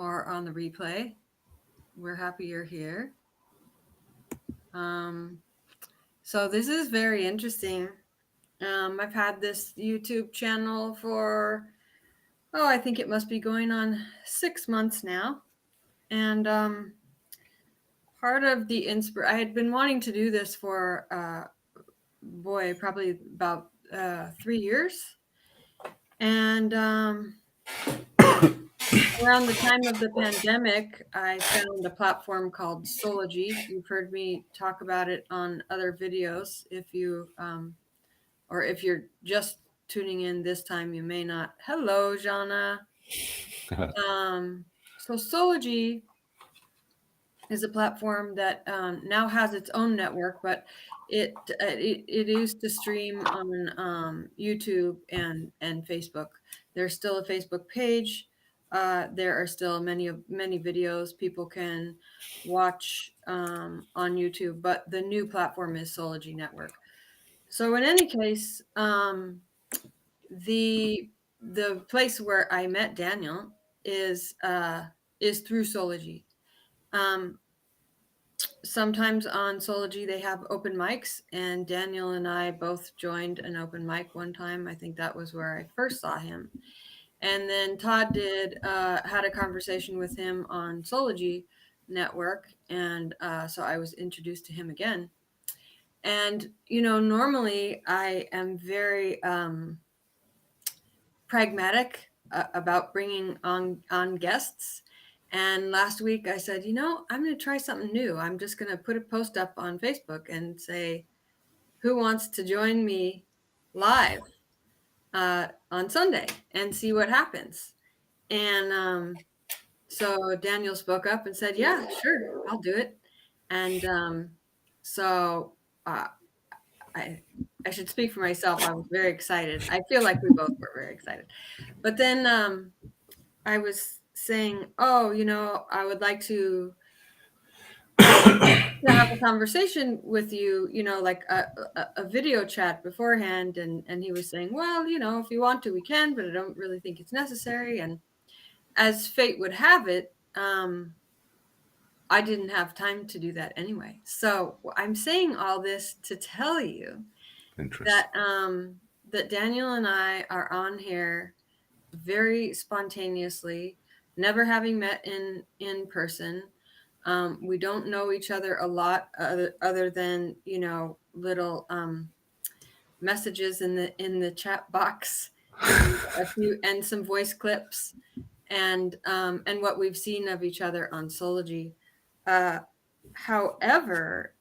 or on the replay. We're happy you're here. So this is very interesting. I've had this YouTube channel for, I think it must be going on 6 months now. And part of the I had been wanting to do this for, probably about 3 years. And around the time of the pandemic, I found a platform called Sology. You've heard me talk about it on other videos. If you, or if you're just tuning in this time, you may not. Hello, Jana. So Sology is a platform that now has its own network, but it used to stream on YouTube and Facebook. There's still a Facebook page. There are still many videos people can watch on YouTube, but the new platform is Sology Network. So in any case, the place where I met Daniel is through Sology. Sometimes on Sology they have open mics, and Daniel and I both joined an open mic one time. I think that was where I first saw him. And then Todd had a conversation with him on Sology Network, and so I was introduced to him again. And normally I am very pragmatic about bringing on guests. And last week I said, I'm going to try something new. I'm just going to put a post up on Facebook and say, who wants to join me live on Sunday, and see what happens. And so Daniel spoke up and said, yeah, sure, I'll do it. And so I should speak for myself. I was very excited. I feel like we both were very excited. But then I was saying, I would like to have a conversation with you, like a video chat beforehand. And he was saying, well, if you want to, we can, but I don't really think it's necessary. And as fate would have it, I didn't have time to do that anyway. So I'm saying all this to tell you that that Daniel and I are on here very spontaneously, never having met in person. We don't know each other a lot other than little messages in the chat box, and some voice clips, and what we've seen of each other on Sology. However,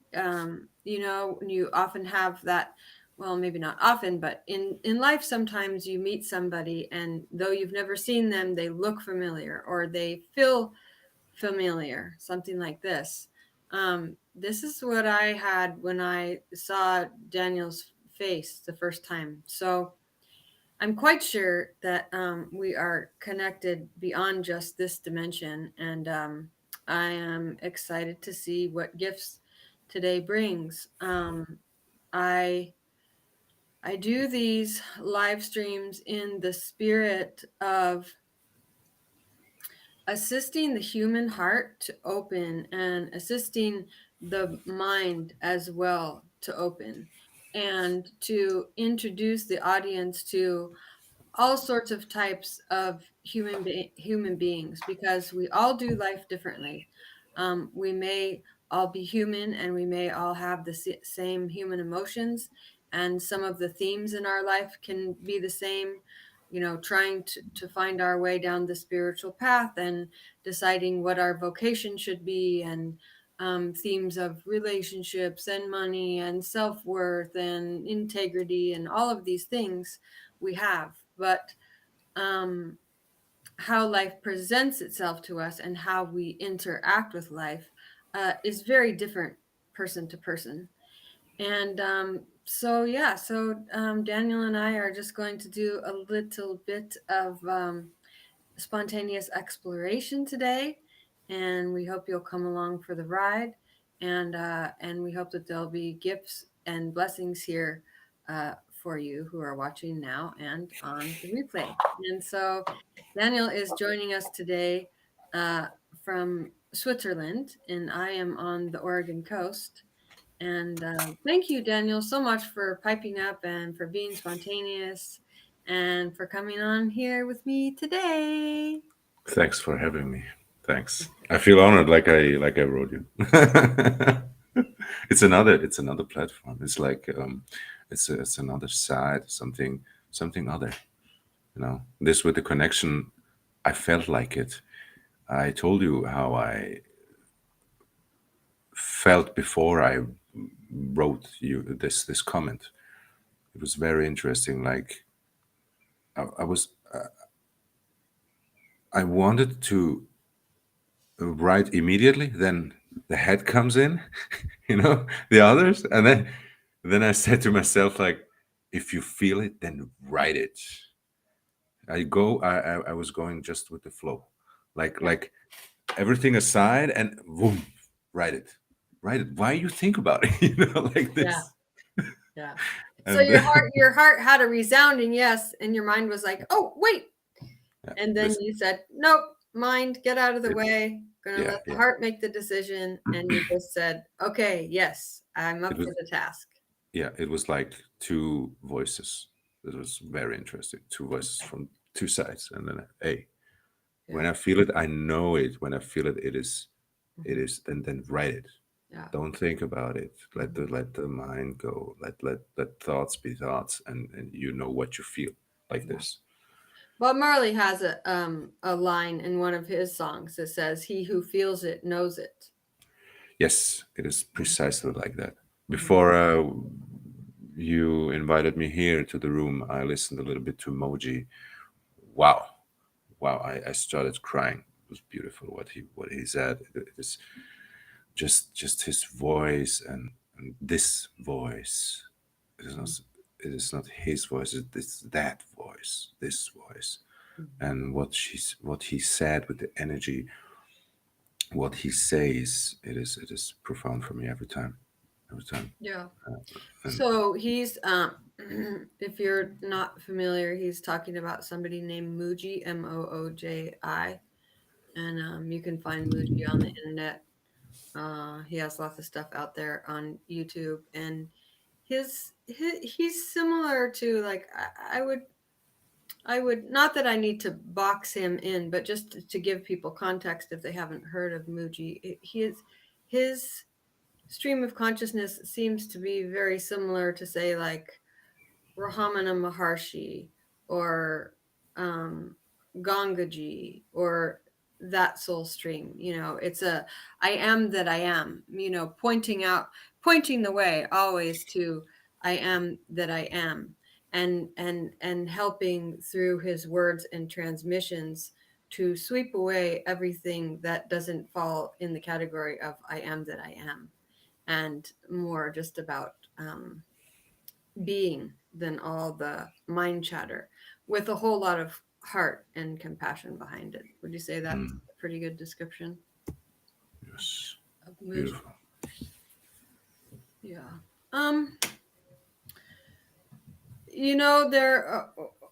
you often have that. Well, maybe not often, but in life, sometimes you meet somebody, and though you've never seen them, they look familiar or they feel familiar, something like this. This is what I had when I saw Daniel's face the first time. So I'm quite sure that we are connected beyond just this dimension, and I am excited to see what gifts today brings. I do these live streams in the spirit of assisting the human heart to open, and assisting the mind as well to open, and to introduce the audience to all sorts of types of human beings, because we all do life differently. We may all be human, and we may all have the same human emotions, and some of the themes in our life can be the same. Trying to find our way down the spiritual path, and deciding what our vocation should be, and themes of relationships and money and self-worth and integrity, and all of these things we have. But how life presents itself to us and how we interact with life is very different person to person. And Daniel and I are just going to do a little bit of spontaneous exploration today, and we hope you'll come along for the ride, and we hope that there'll be gifts and blessings here for you who are watching now and on the replay. And so Daniel is joining us today uh, from Switzerland, and I am on the Oregon coast. And thank you, Daniel, so much for piping up and for being spontaneous and for coming on here with me today. Thanks for having me. Thanks. I feel honored, like I wrote you. It's another platform. It's like it's another side, something other. This with the connection. I felt like it. I told you how I felt before I wrote you this comment. It was very interesting. Like I was, I wanted to write immediately. Then the head comes in, the others, and then I said to myself, like, if you feel it, then write it. I was going just with the flow, Yeah, like everything aside, and boom, write it, write it. Why you think about it, like yeah, this, yeah. So and your heart had a resounding yes, and your mind was like, "Oh, wait." yeah, And then listen, you said, "Nope, mind, get out of the it, way. Gonna yeah, let the yeah. heart make the decision." And you just said, "Okay, yes, I'm It up for was the task." Yeah, it was like two voices. It was very interesting. Two voices from two sides, and then hey, when Yeah. I feel it, I know it. When I feel it, it is, it Mhm. is. Then write it. Yeah. Don't think about it. Let Mhm. the mind go. Let thoughts be thoughts, and you know what you feel like Yeah. this. Bob Marley has a line in one of his songs that says, "He who feels it knows it." Yes, it is Mhm. precisely like that. Mhm. Before you invited me here to the room, I listened a little bit to Moji. Wow, wow, I started crying. It was beautiful what he said. It is just his voice, and this voice. It is not Mhm. it is not his voice. It's that voice, this voice, Mhm. and what he said with the energy, what he says. It is profound for me every time. Yeah. And So he's if you're not familiar, he's talking about somebody named Muji, Mooji, and you can find Muji on the internet. He has lots of stuff out there on YouTube, and he's similar to like I would not that I need to box him in, but just to give people context if they haven't heard of Muji, his stream of consciousness seems to be very similar to say like Rahamana Maharshi or um, Gangaji or that soul stream. It's a I am that I am, pointing the way always to I am that I am, and helping through his words and transmissions to sweep away everything that doesn't fall in the category of I am that I am, and more just about being than all the mind chatter, with a whole lot of heart and compassion behind it. Would you say that's mm, a pretty good description yes, of Muji? beautiful. Yeah. Um, there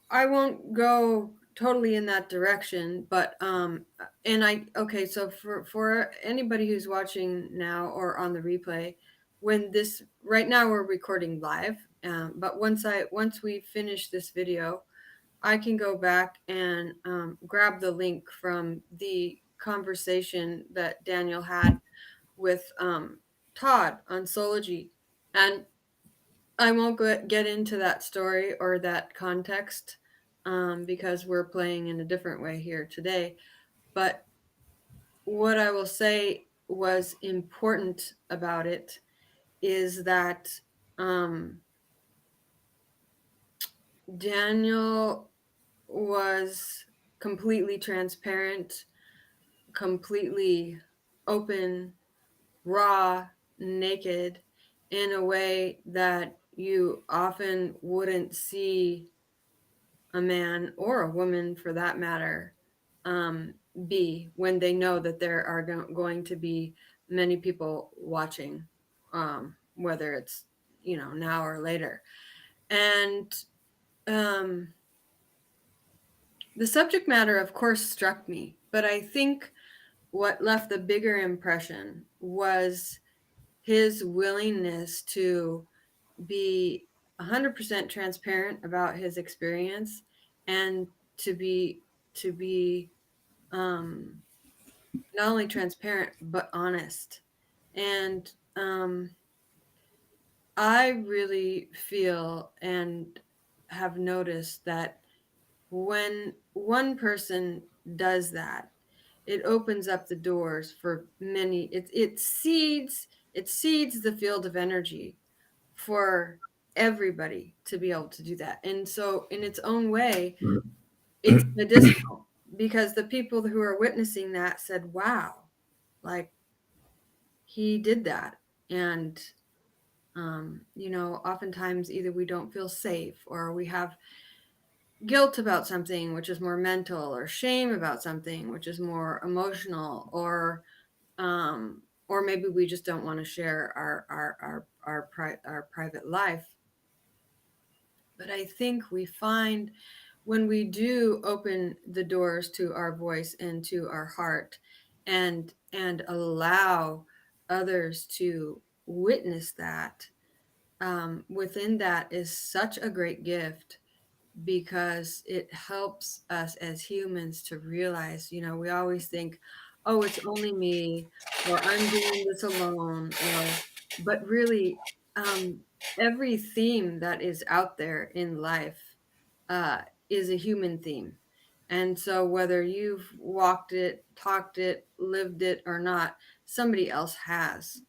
I won't go totally in that direction, but and I okay, so for anybody who's watching now or on the replay, when this right now we're recording live, but once we finish this video, I can go back and grab the link from the conversation that Daniel had with Todd on Sology. And I won't get into that story or that context because we're playing in a different way here today. But what I will say was important about it is that um, Daniel was completely transparent, completely open, raw, naked, in a way that you often wouldn't see a man or a woman for that matter um, be when they know that there are going to be many people watching, whether it's now or later. And um, the subject matter, of course, struck me, but I think what left the bigger impression was his willingness to be 100% transparent about his experience, and to be to be um not only transparent but honest. And I really feel and have noticed that when one person does that, it opens up the doors for many. It seeds the field of energy for everybody to be able to do that. And so, in its own way, it's medicinal, because the people who are witnessing that said, "Wow, like he did that." And oftentimes either we don't feel safe, or we have guilt about something, which is more mental, or shame about something, which is more emotional, or maybe we just don't want to share our private life. But I think we find, when we do open the doors to our voice and to our heart, and allow others to witness that, within that is such a great gift, because it helps us as humans to realize, we always think, oh, it's only me, or I'm doing this alone, but really, um, every theme that is out there in life uh, is a human theme. And so, whether you've walked it, talked it, lived it or not, somebody else has.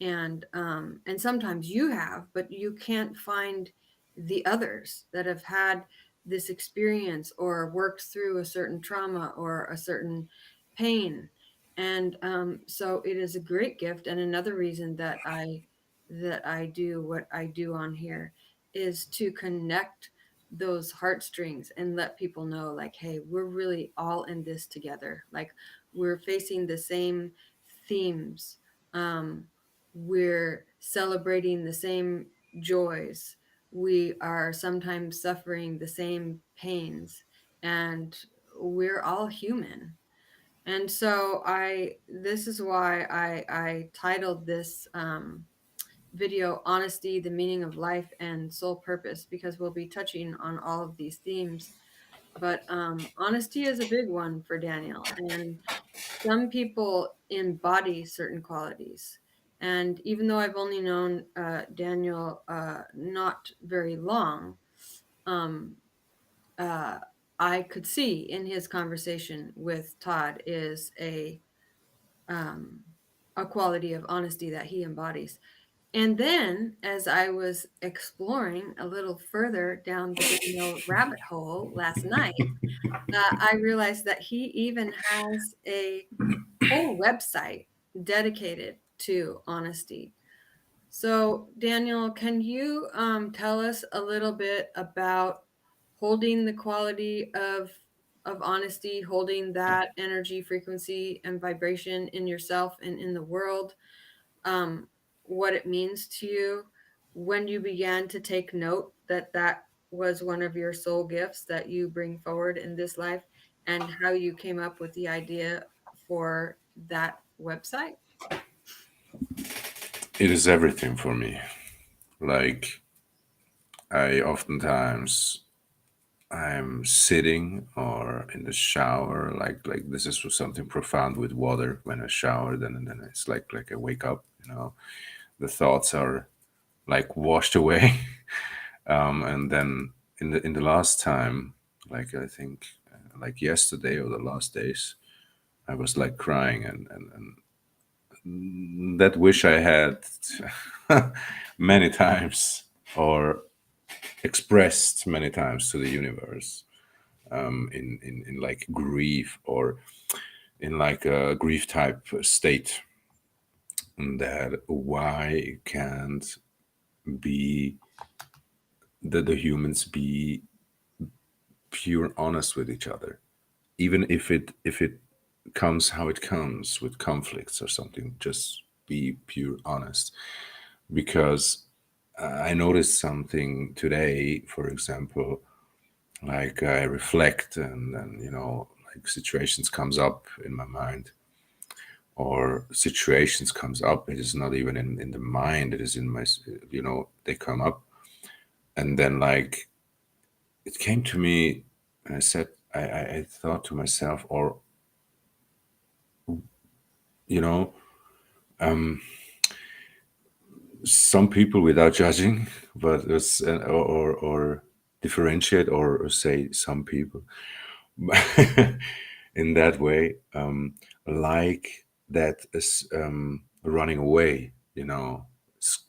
And sometimes you have, but you can't find the others that have had this experience, or worked through a certain trauma or a certain pain. And so it is a great gift. And another reason that I do what I do on here is to connect those heartstrings and let people know, like, hey, we're really all in this together. Like, we're facing the same themes. um, we're celebrating the same joys. We are sometimes suffering the same pains, and we're all human. And so this is why I titled this video, Honesty, the Meaning of Life and Soul Purpose, because we'll be touching on all of these themes. But honesty is a big one for Daniel. And some people embody certain qualities. And even though I've only known Daniel not very long, um, uh, I could see in his conversation with Todd is um, a quality of honesty that he embodies. And then, as I was exploring a little further down the Daniel rabbit hole last night, I realized that he even has a whole website dedicated to honesty. So, Daniel, can you tell us a little bit about holding the quality of honesty, holding that energy, frequency, and vibration in yourself and in the world? um, what it means to you, when you began to take note that that was one of your soul gifts that you bring forward in this life, and how you came up with the idea for that website? It is everything for me. Like, I oftentimes I'm sitting or in the shower, like this is something profound with water. When I shower, then it's like I wake up. The thoughts are like washed away, and then in the last time, like I think, like yesterday or the last days, I was like crying, and that wish I had many times, or expressed many times to the universe, in like grief, or in like a grief type state, that why can't be the humans be pure honest with each other, even if it comes how it comes, with conflicts or something, just be pure honest. Because I noticed something today, for example, like I reflect, and like situations comes up in my mind, or situations comes up. It is not even in the mind. It is in my, they come up. And then like, it came to me and I said, I thought to myself, or, you know, um, some people without judging, but it's, or differentiate or say some people in that way, like that is running away,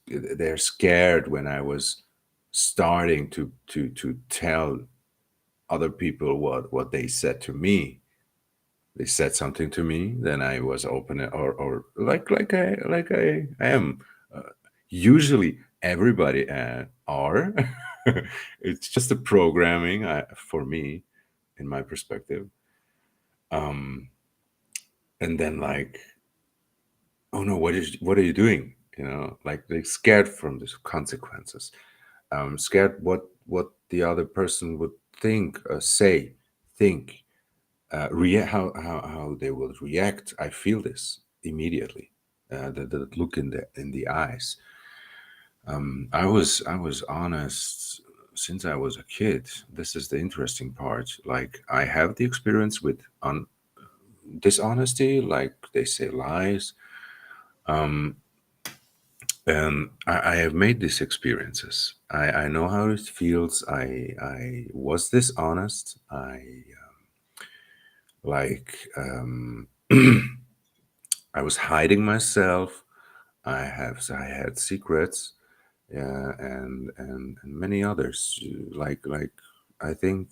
they're scared when I was starting to tell other people what they said to me. They said something to me, then I was open, or like I am. Uh, Usually, everybody are. It's just a programming for me, in my perspective. Um, and then like, oh no, what are you doing? Like they're scared from the consequences. Scared what the other person would think, say, think. How they will react. I feel this immediately. The look in the eyes. I was honest since I was a kid. This is the interesting part. Like I have the experience with dishonesty, like they say lies. Um, and I have made these experiences. I know how it feels. I was dishonest. I like I was hiding myself. I had secrets, yeah, and many others. Like I think,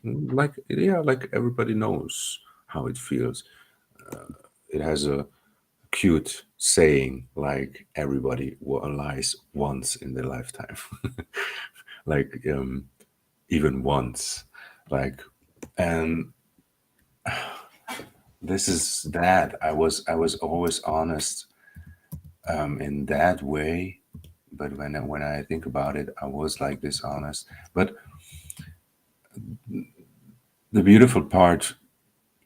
like, yeah, like everybody knows how it feels. It has a cute saying like everybody lies once in their lifetime, like even once, like, and this is that I was always honest in that way. But when I think about it, I was like dishonest. But the beautiful part,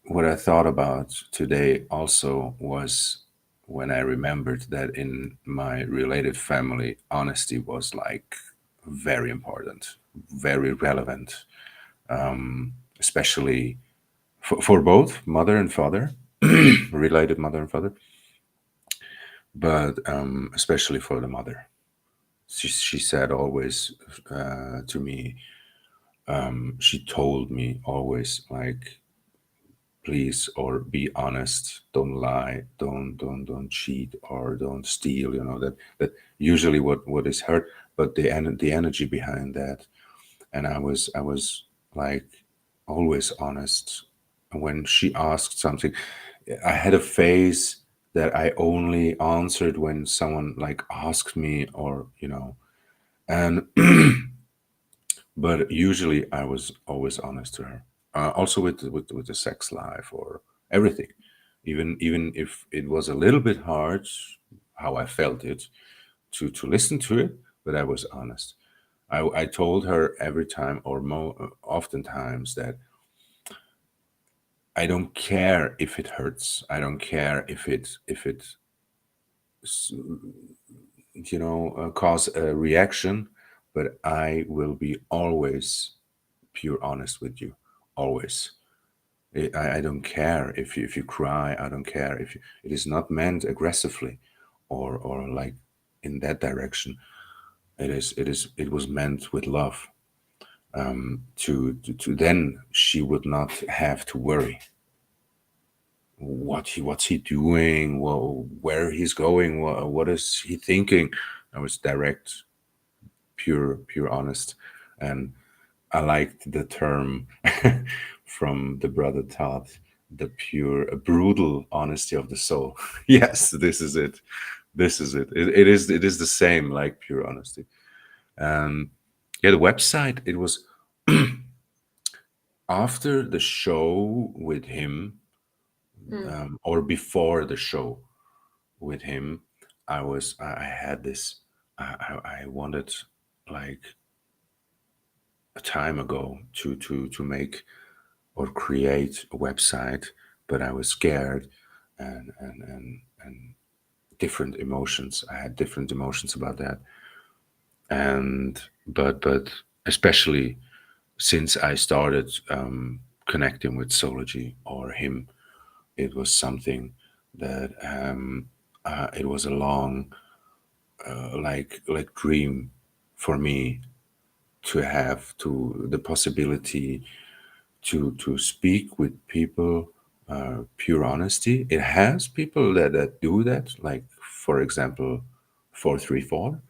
what I thought about today also was when I remembered that in my related family, honesty was like very important, very relevant, especially for both mother and father, related mother and father, but especially for the mother. She said always to me, she told me always, like, please, or be honest, don't lie, don't cheat, or don't steal, that usually what is hurt, but the energy behind that. And I was like always honest. When she asked something, I had a phase that I only answered when someone like asked me, or and but usually I was always honest to her. Also with the sex life or everything, even if it was a little bit hard, how I felt it, to listen to it, but I was honest. I told her every time, or oftentimes, that I don't care if it hurts. I don't care if it s- cause a reaction, but I will be always pure honest with you, always. I don't care if you cry. I don't care if it is not meant aggressively, or like in that direction. It was meant with love. To then she would not have to worry what's he doing, well, where he's going, what is he thinking. I was direct, pure honest. And I liked the term from the brother Todd, the pure, brutal honesty of the soul. Yes, this is it. This is it. It is the same, like pure honesty. And yeah, the website. It was after the show with him, Mm. or before the show with him. I had this. I wanted, like, a time ago, to make or create a website, but I was scared. and different emotions. I had different emotions about that, and but especially since I started connecting with Sology or him, it was something that it was a long like dream for me to have to the possibility to speak with people, pure honesty. It has people that do that, like for example 434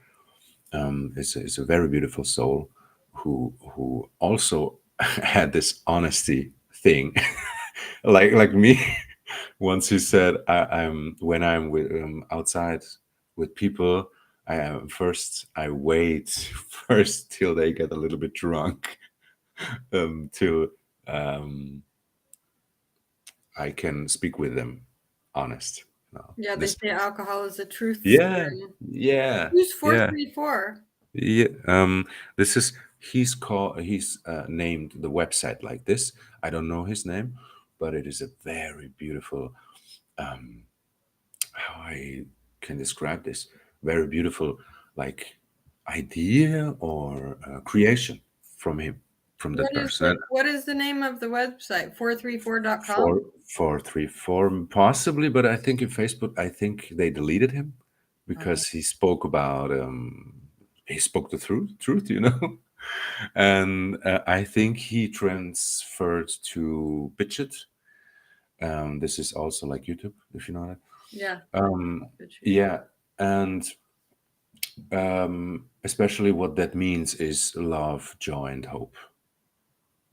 is a very beautiful soul who also had this honesty thing like me. Once he said, I'm when I'm with outside with people, I wait first till they get a little bit drunk, till um, I can speak with them honest. No, Yeah, they this, say alcohol is a truth yeah, serum. yeah, Who's yeah, 434? yeah. This is he's named the website like this. I don't know his name, but it is a very beautiful. How I can describe this? Very beautiful, like idea or creation from him, from that person. What is the name of the website? 434.com? Four, 434 possibly, but I think in Facebook, I think they deleted him Oh, because he spoke the truth, you know. And I think he transferred to Bitchit. This is also like YouTube, if you know that. yeah. Um, Good shoot. yeah, and especially what that means is love, joy, and hope,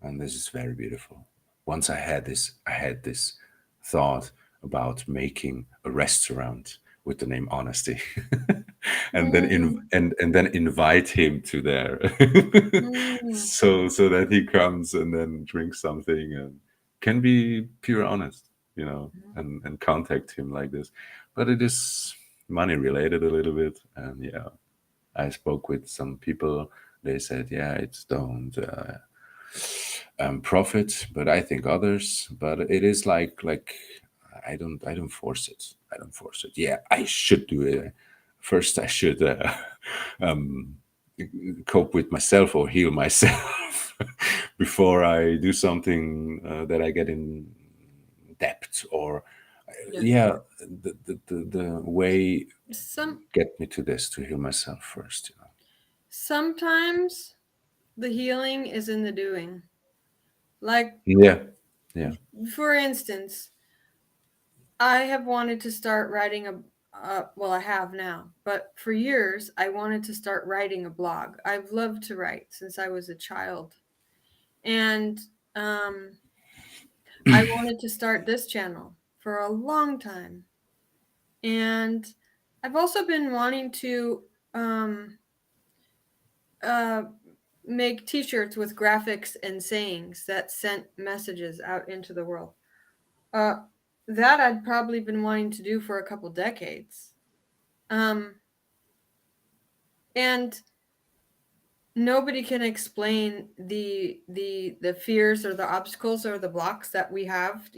and this is very beautiful. Once I had this thought about making a restaurant with the name Honesty, and then Mm, and then invite him to there, mm, so that he comes and then drinks something and can be pure honest, you know, and contact him like this. But it is money related a little bit, and yeah, I spoke with some people. They said, yeah, it's don't profit, but I think others. But it is like I don't force it. I don't force it. Yeah, I should do it. First, I should um, cope with myself or heal myself before I do something that I get in debt or yes. yeah, the way Some get me to this to heal myself first. sometimes the healing is in the doing. Like, Yeah, yeah. for instance, I have wanted to start writing well, I have now, but for years I wanted to start writing a blog. I've loved to write since I was a child. And I wanted to start this channel for a long time. And I've also been wanting to um, uh, make t-shirts with graphics and sayings that sent messages out into the world. Uh, that I'd probably been wanting to do for a couple decades. Um, and nobody can explain the fears or the obstacles or the blocks that we have.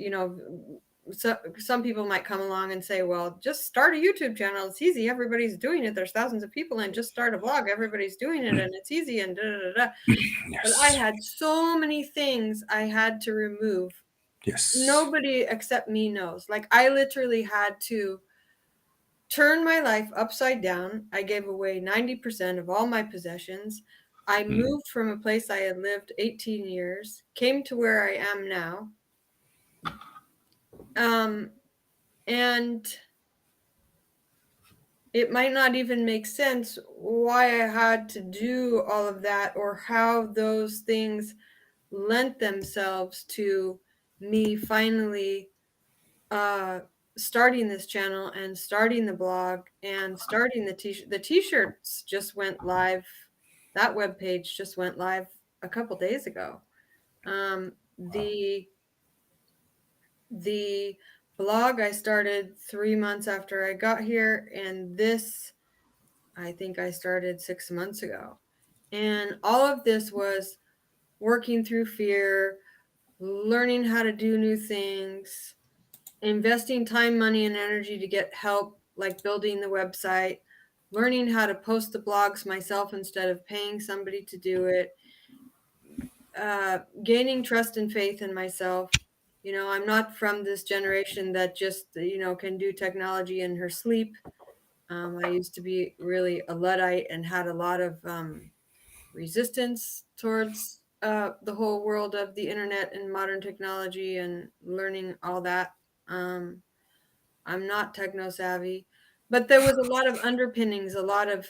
So some people might come along and say, well, just start a YouTube channel, it's easy, everybody's doing it, there's thousands of people, and just start a blog, everybody's doing it, and it's easy, and da da da. But I Yes, had so many things I had to remove. yes. Nobody except me knows. Like, I literally had to turn my life upside down. I gave away 90% of all my possessions. I Mm, moved from a place I had lived 18 years, came to where I am now. Um, and it might not even make sense why I had to do all of that or how those things lent themselves to me finally uh, starting this channel and starting the blog and starting the t-shirts just went live. That web page just went live a couple days ago. Um, the the blog I started 3 months after I got here, and this I think I started 6 months ago. And all of this was working through fear, learning how to do new things, investing time, money, and energy to get help, like building the website, learning how to post the blogs myself instead of paying somebody to do it, gaining trust and faith in myself. I'm not from this generation that just, can do technology in her sleep. I used to be really a Luddite and had a lot of resistance towards the whole world of the internet and modern technology and learning all that. Um, I'm not techno savvy, but there was a lot of underpinnings, a lot of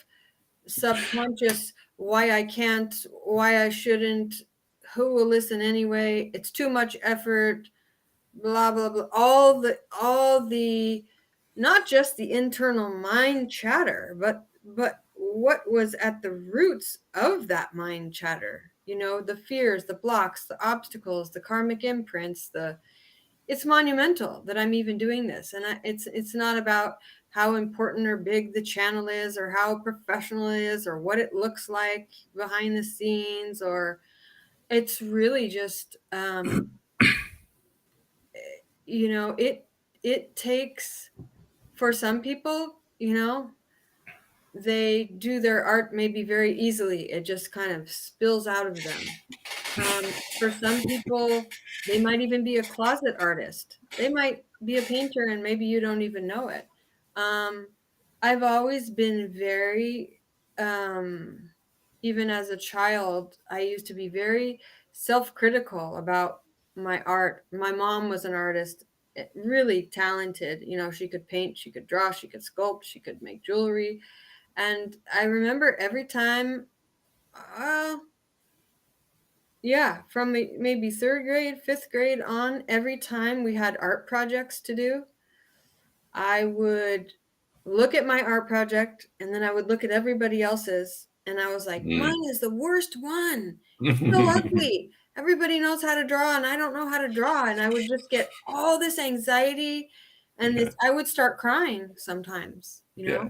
subconscious why I can't, why I shouldn't, who will listen anyway, it's too much effort, blah blah blah, all the not just the internal mind chatter, but what was at the roots of that mind chatter, the fears, the blocks, the obstacles, the karmic imprints, it's monumental that I'm even doing this. And it's not about how important or big the channel is or how professional it is or what it looks like behind the scenes, or it's really just it takes, for some people, they do their art maybe very easily. It just kind of spills out of them. For some people, they might even be a closet artist. They might be a painter and maybe you don't even know it. Um, I've always been very, um, even as a child, I used to be very self-critical about my art. My mom was an artist, really talented. She could paint, she could draw, she could sculpt, she could make jewelry. And I remember every time, uh, yeah, from maybe third grade, fifth grade on, every time we had art projects to do, I would look at my art project and then I would look at everybody else's. And I was like, Mm. mine is the worst one. It's so ugly. Everybody knows how to draw and I don't know how to draw. And I would just get all this anxiety and Yeah, I would start crying sometimes, yeah,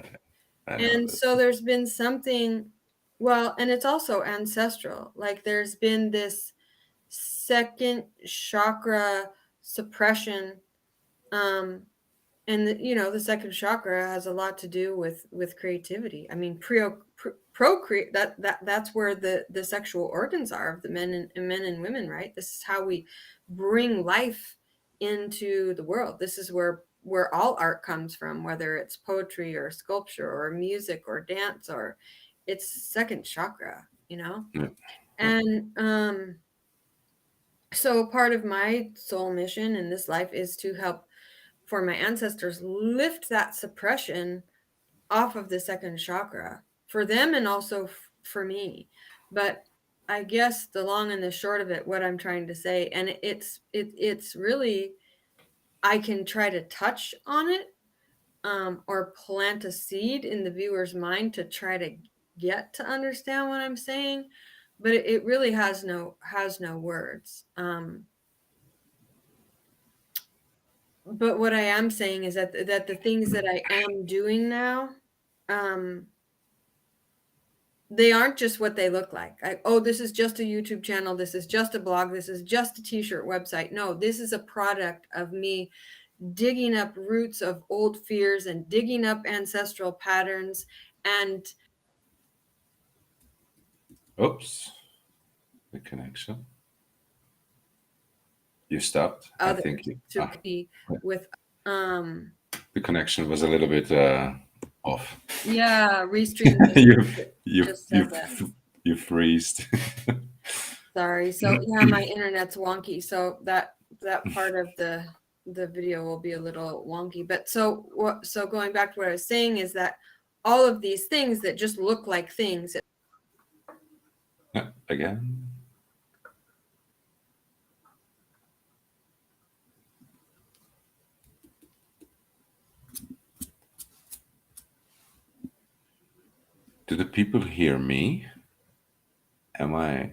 I know And that. so there's been something, well, and it's also ancestral. Like there's been this second chakra suppression, um and the second chakra has a lot to do with creativity. I mean, procreate, that's where the sexual organs are of the men and women, right? This is how we bring life into the world. This is where all art comes from, whether it's poetry or sculpture or music or dance, or it's second chakra. Yeah, yeah. And so part of my soul mission in this life is to help, for my ancestors, lift that suppression off of the second chakra for them and also for me. But I guess the long and the short of it, what I'm trying to say, and it's really, I can try to touch on it, or plant a seed in the viewer's mind to try to get to understand what I'm saying, but it really has no words. But what I am saying is that the things that I am doing now, um, they aren't just what they look like. Oh, this is just a YouTube channel. This is just a blog. This is just a t-shirt website. No, this is a product of me digging up roots of old fears and digging up ancestral patterns. And Oops, the connection. You stopped. I others think you. to be with, um The connection was a little bit off. yeah, Restream you you just you said that. you freezed. Sorry. So yeah, my internet's wonky. So that part of the video will be a little wonky. But so going back to what I was saying is that all of these things that just look like things. Again. Do the people hear me? Am I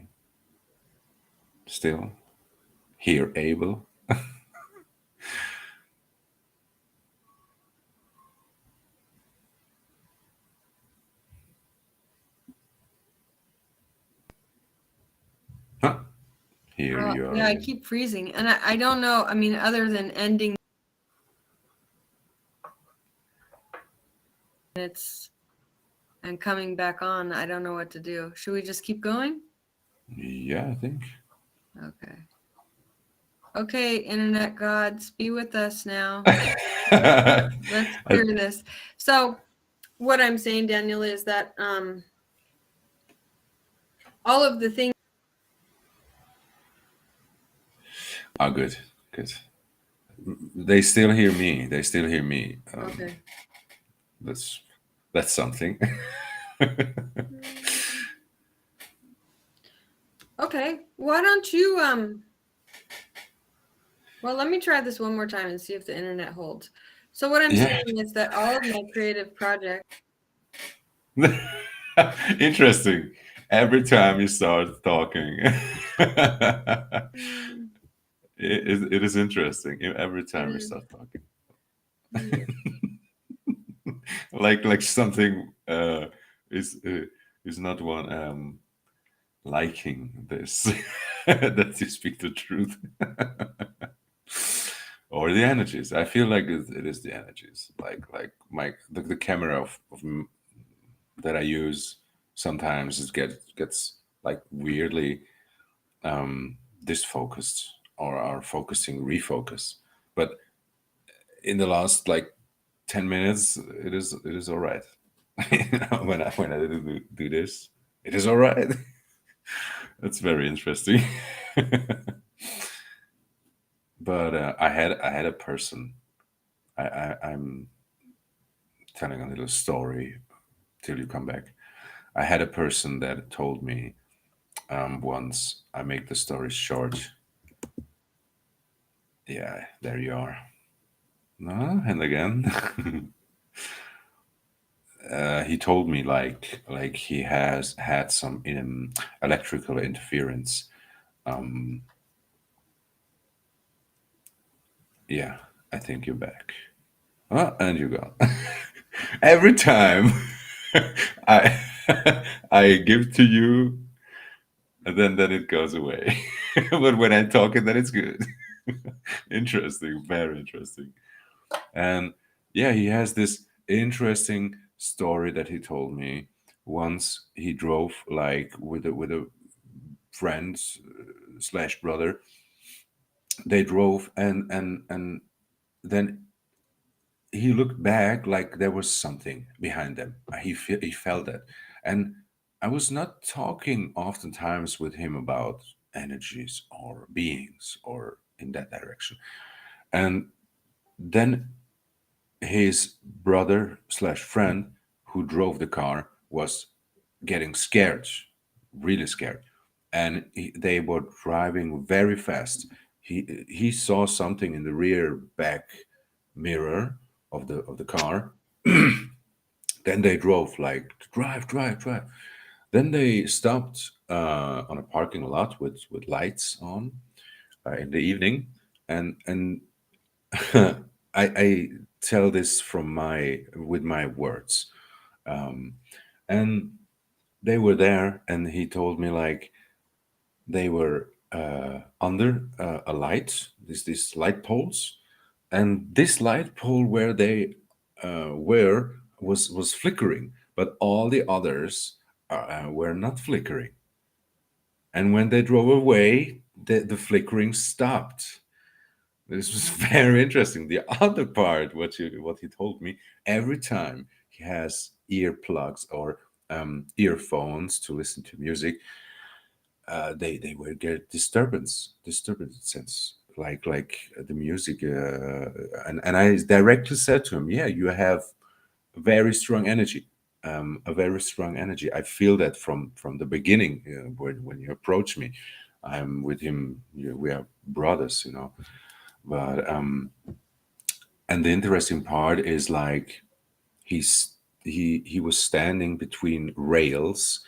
still here able? Here you Yeah, are. I keep freezing, and I don't know. I mean, other than ending it's and coming back on. I don't know what to do. Should we just keep going? Yeah, I think. Okay. Okay, internet gods, be with us now. Let's clear this. So what I'm saying, Daniel, is that all of the things. Oh, good, good. They still hear me. They still hear me. Okay. That's that's something. Okay. Why don't you well, let me try this one more time and see if the internet holds. So what I'm Yeah. saying is that all of my creative projects. Interesting. Every time you start talking, it is interesting. Every time you start talking, Yeah. like something is is not one liking this that you speak the truth or the energies. I feel like it is the energies, like my the camera that I use sometimes it gets like weirdly disfocused or are focusing refocus, but in the last like 10 minutes it is all right. When I do this, it is all right. That's very interesting. But I had a person. I'm telling a little story till you come back. I had a person that told me once. I make the story short. Yeah, there you are. No, and again, he told me like he has had some electrical interference. Um, yeah, I think you're back. Oh, and you go. Every time I I give to you, and then it goes away. But when I'm talking, then it's good. Interesting, very interesting. And yeah, he has this interesting story that he told me. Once he drove like with a friend slash brother. They drove and then he looked back like there was something behind them. He felt it, and I was not talking oftentimes with him about energies or beings or in that direction. And then his brother slash friend who drove the car was getting scared, really scared, and they were driving very fast. He saw something in the rear back mirror of the car. Then they drove like drive, drive, drive. Then they stopped on a parking lot with lights on in the evening, and I tell this from my with my words, um, and they were there, and he told me like they were under a light, these light poles, and this light pole where they were was flickering, but all the others were not flickering. And when they drove away, the flickering stopped. This was very interesting. The other part, what he told me, every time he has earplugs or earphones to listen to music, they will get disturbance sense, like the music, and I directly said to him, yeah, you have very strong energy, a very strong energy. I feel that from the beginning, when you approach me. I'm with him. We are brothers, but and the interesting part is like he's he was standing between rails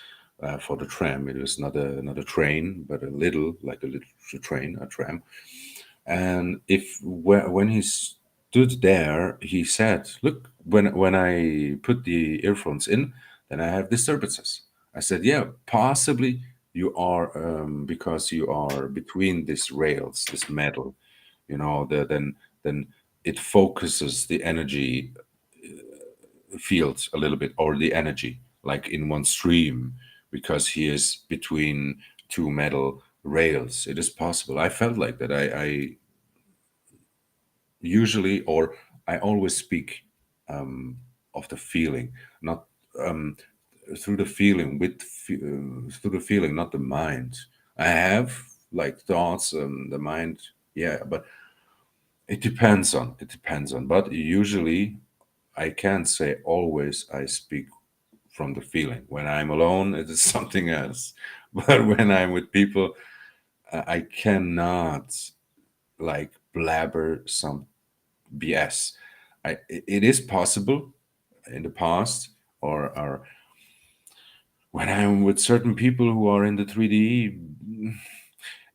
for the tram. It was not a train, but a little train, a tram. And when he stood there, he said, "Look, when I put the earphones in, then I have disturbances." I said, "Yeah, possibly you are because you are between these rails, this metal, then it focuses the energy field a little bit, or the energy, like in one stream, because he is between two metal rails. It is possible. I felt like that. I usually, or I always speak of the feeling, not um, through the feeling, through the feeling, not the mind. I have like thoughts, the mind, yeah, but it depends on. But usually, I can't say always I speak from the feeling. When I'm alone, it is something else. But when I'm with people, I cannot like blabber some BS. It is possible in the past, or when I'm with certain people who are in the 3D,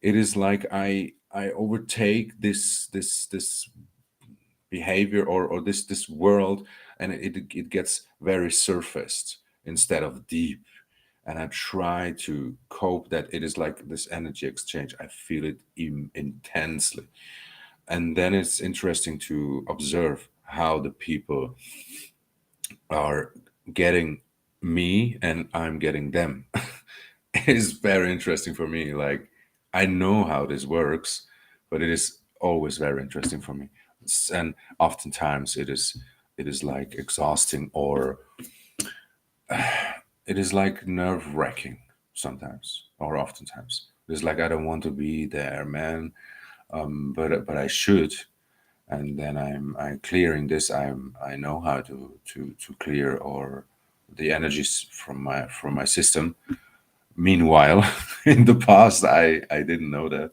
it is like I overtake this behavior, or this world, and it gets very surfaced instead of deep. And I try to cope that it is like this energy exchange. I feel it intensely. And then it's interesting to observe how the people are getting me and I'm getting them. It's very interesting for me. Like, I know how this works, but it is always very interesting for me. And oftentimes it is like exhausting, or it is like nerve wracking sometimes, or oftentimes. It's like I don't want to be there, man. But I should. And then I'm clearing this. I know how to clear or the energies from my system. Meanwhile, in the past, I didn't know that.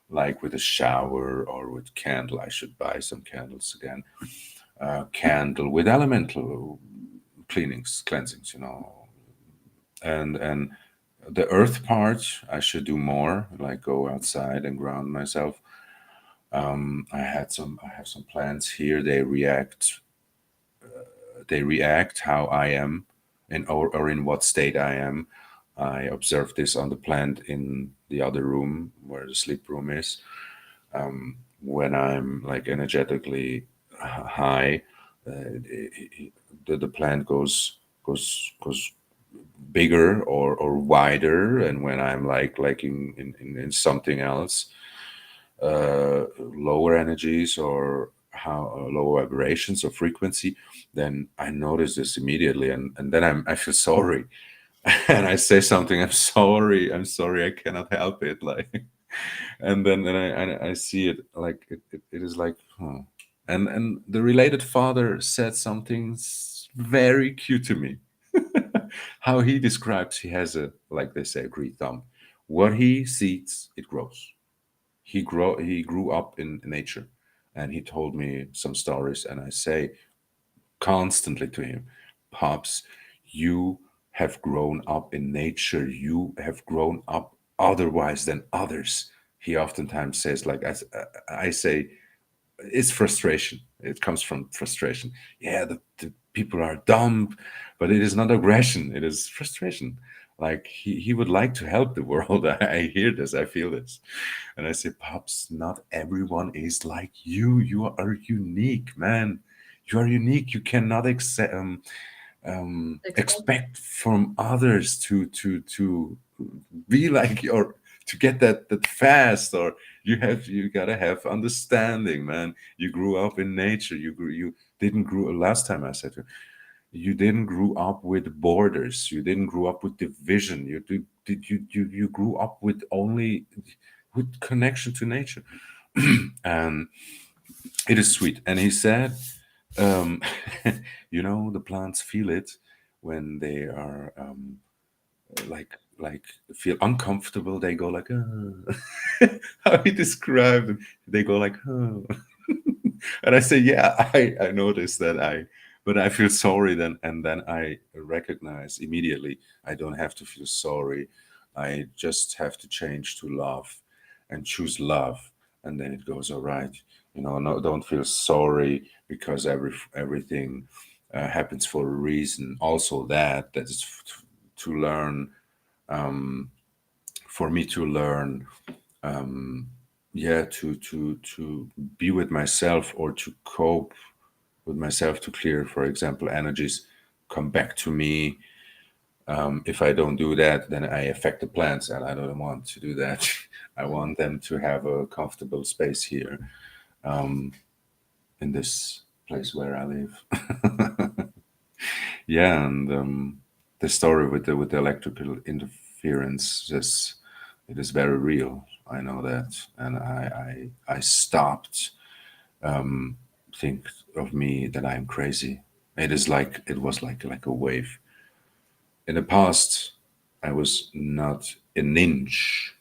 Like with a shower or with candle, I should buy some candles again. Candle with elemental cleansings, and the earth part, I should do more, like go outside and ground myself. I have some plants here. They react how I am, or in what state I am. I observed this on the plant in the other room where the sleep room is. When I'm like energetically high, the plant goes bigger or wider, and when I'm like in something else, lower energies, or how lower vibrations or frequency, then I notice this immediately, and then I feel sorry. And I say something, I'm sorry, I cannot help it, like. And then I see it, like it is like, huh. And the related father said something very cute to me. How he describes, he has a, like they say, a green thumb. What he seeds, it grows. He grew up in nature, and he told me some stories, and I say constantly to him, Pops, you have grown up in nature, you have grown up otherwise than others. He oftentimes says, like, I say, it's frustration. It comes from frustration. Yeah, the people are dumb, but it is not aggression, it is frustration. Like, he would like to help the world. I hear this, I feel this. And I say, Pops, not everyone is like you. You are unique, man. You are unique. You cannot Expect expect from others to be like, or to get that fast, or you gotta have understanding, man. You grew up in nature. You didn't grew last time I said to you didn't grew up with borders. You didn't grow up with division. You grew up with only with connection to nature. And it is sweet. And he said, um, the plants feel it when they are like feel uncomfortable. They go like, how he described them. They go like, oh. And I say, yeah, I noticed that. But I feel sorry then, and then I recognize immediately I don't have to feel sorry. I just have to change to love, and choose love, and then it goes all right. No, don't feel sorry, because everything happens for a reason. Also, that is to learn, for me to learn, yeah, to be with myself, or to cope with myself to clear, for example, energies come back to me. If I don't do that, then I affect the plants, and I don't want to do that. I Mm. want them to have a comfortable space here, in this place where I live. Yeah, and the story with the electrical interference is, it is very real. I know that, and I stopped think of me that I'm crazy. It is like it was like a wave. In the past, I was not an inch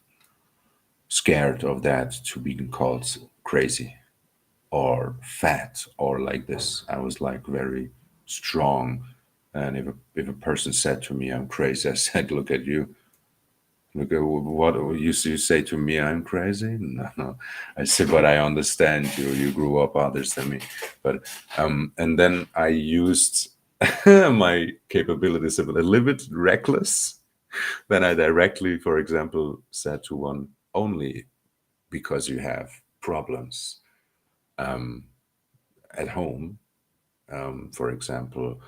scared of that to being called crazy or fat or like this. I was like very strong. And if a person said to me, I'm crazy, I said, look at you. Look at what you say to me, I'm crazy. No, no. I said, but I understand you. You grew up others than me. But and then I used my capabilities a little bit reckless. Then I directly, for example, said to one, only because you have problems at home. For example,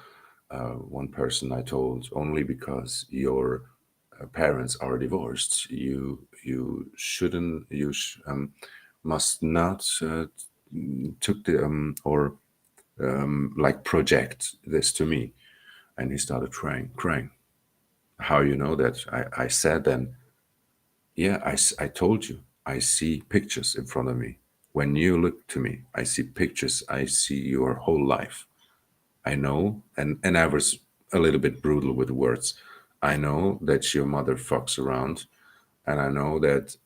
one person I told, only because your parents are divorced, you shouldn't, must not took the or like project this to me. And he started crying. How you know that? I said then, yeah, I told you. I see pictures in front of me. When you look to me, I see pictures. I see your whole life. I know, and I was a little bit brutal with the words. I know that your mother fucks around, and I know that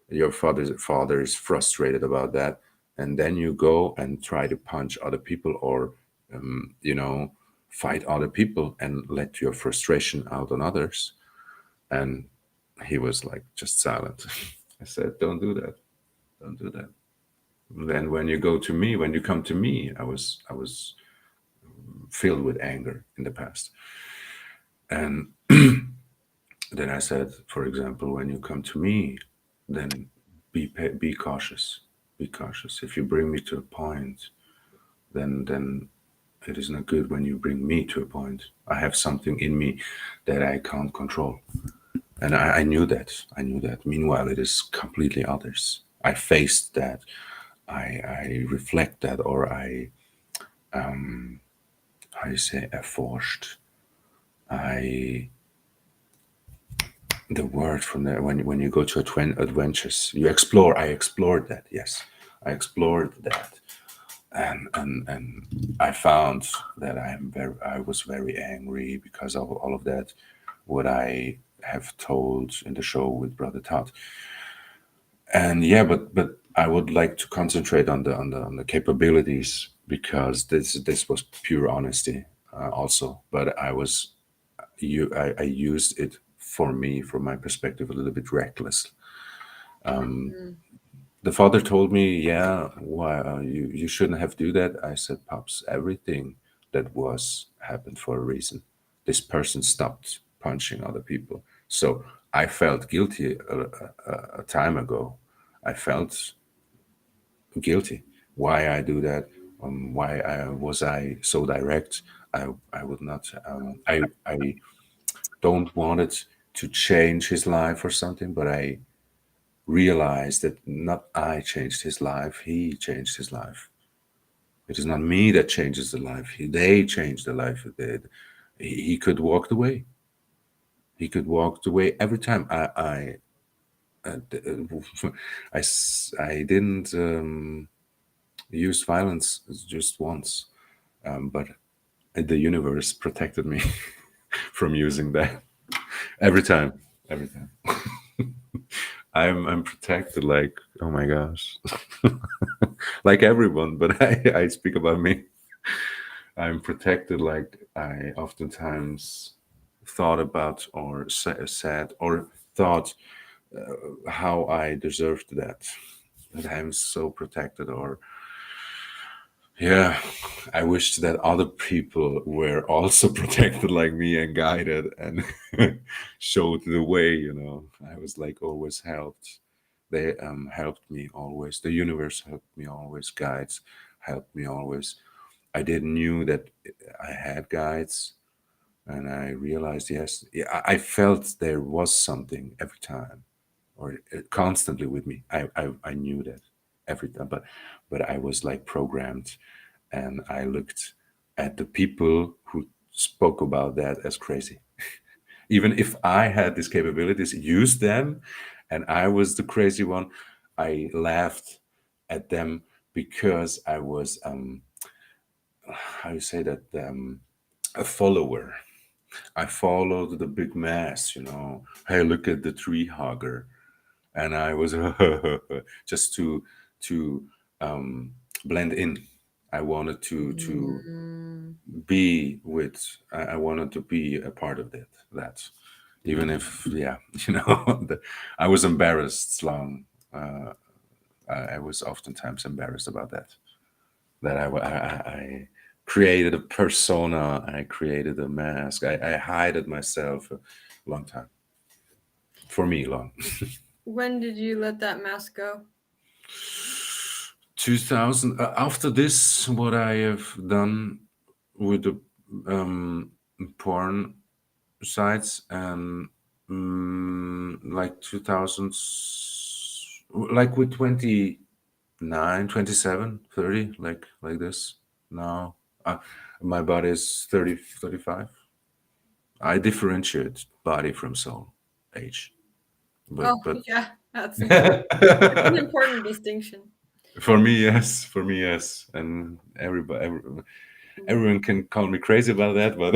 your father is frustrated about that, and then you go and try to punch other people or you know, fight other people and let your frustration out on others. And he was like just silent. I said, don't do that, don't do that. Then when you go to me, when you come to me, I was filled with anger in the past. And then I said, for example, when you come to me, then be cautious. Be cautious. If you bring me to a point, then it is not good when you bring me to a point. I have something in me that I can't control. And I knew that. I knew that. Meanwhile, it is completely others. I faced that. I reflect that, or how you say, erforscht. I the word from there when you go to adventures, you explore. I explored that. Yes, I explored that, and I found that I was very angry because of all of that. What I have told in the show with Brother Todd, and yeah, but I would like to concentrate on the capabilities, because this was pure honesty, also. But I used it for me, from my perspective, a little bit reckless. Mm. The father told me, "Yeah, why you shouldn't have do that." I said, "Pops, everything that was happened for a reason. This person stopped punching other people, so I felt guilty a time ago. I felt guilty. Why I do that? Why was I so direct? I would not. I don't want it to change his life or something, but I realized that not I changed his life, he changed his life. It is not me that changes the life. They changed the life. He could walk away. He could walk away every time. I didn't use violence just once, but the universe protected me from using that every time. Every time. I'm protected, like, oh my gosh. Like everyone, but I speak about me. I'm protected, like I oftentimes thought about or said or thought how I deserved that I'm so protected. Or yeah, I wished that other people were also protected like me and guided and showed the way, you know. I was like always helped. They helped me always. The universe helped me always. Guides helped me always. I didn't knew that I had guides, and I realized, yes, yeah, I felt there was something every time, or constantly with me. I knew that every time, but I was like programmed, and I looked at the people who spoke about that as crazy. Even if I had these capabilities, used them, and I was the crazy one, I laughed at them because I was how you say that, a follower. I followed the big mass, Hey, look at the tree hugger, and I was just to um, blend in. I wanted to Mm, be with. I wanted to be a part of that. That, even if, yeah, I was embarrassed long. I was oftentimes embarrassed about that. That I created a persona. I created a mask. I hided myself a long time. For me, long. when did you let that mask go? 2000. After this, what I have done with the um, porn sites, and like 2000s, like with 29, 27, 30, like this. Now, my body is 30, 35. I differentiate body from soul, age, Oh, but yeah, that's an important distinction. for me, yes, for me, yes, and Mhm, everyone can call me crazy about that, but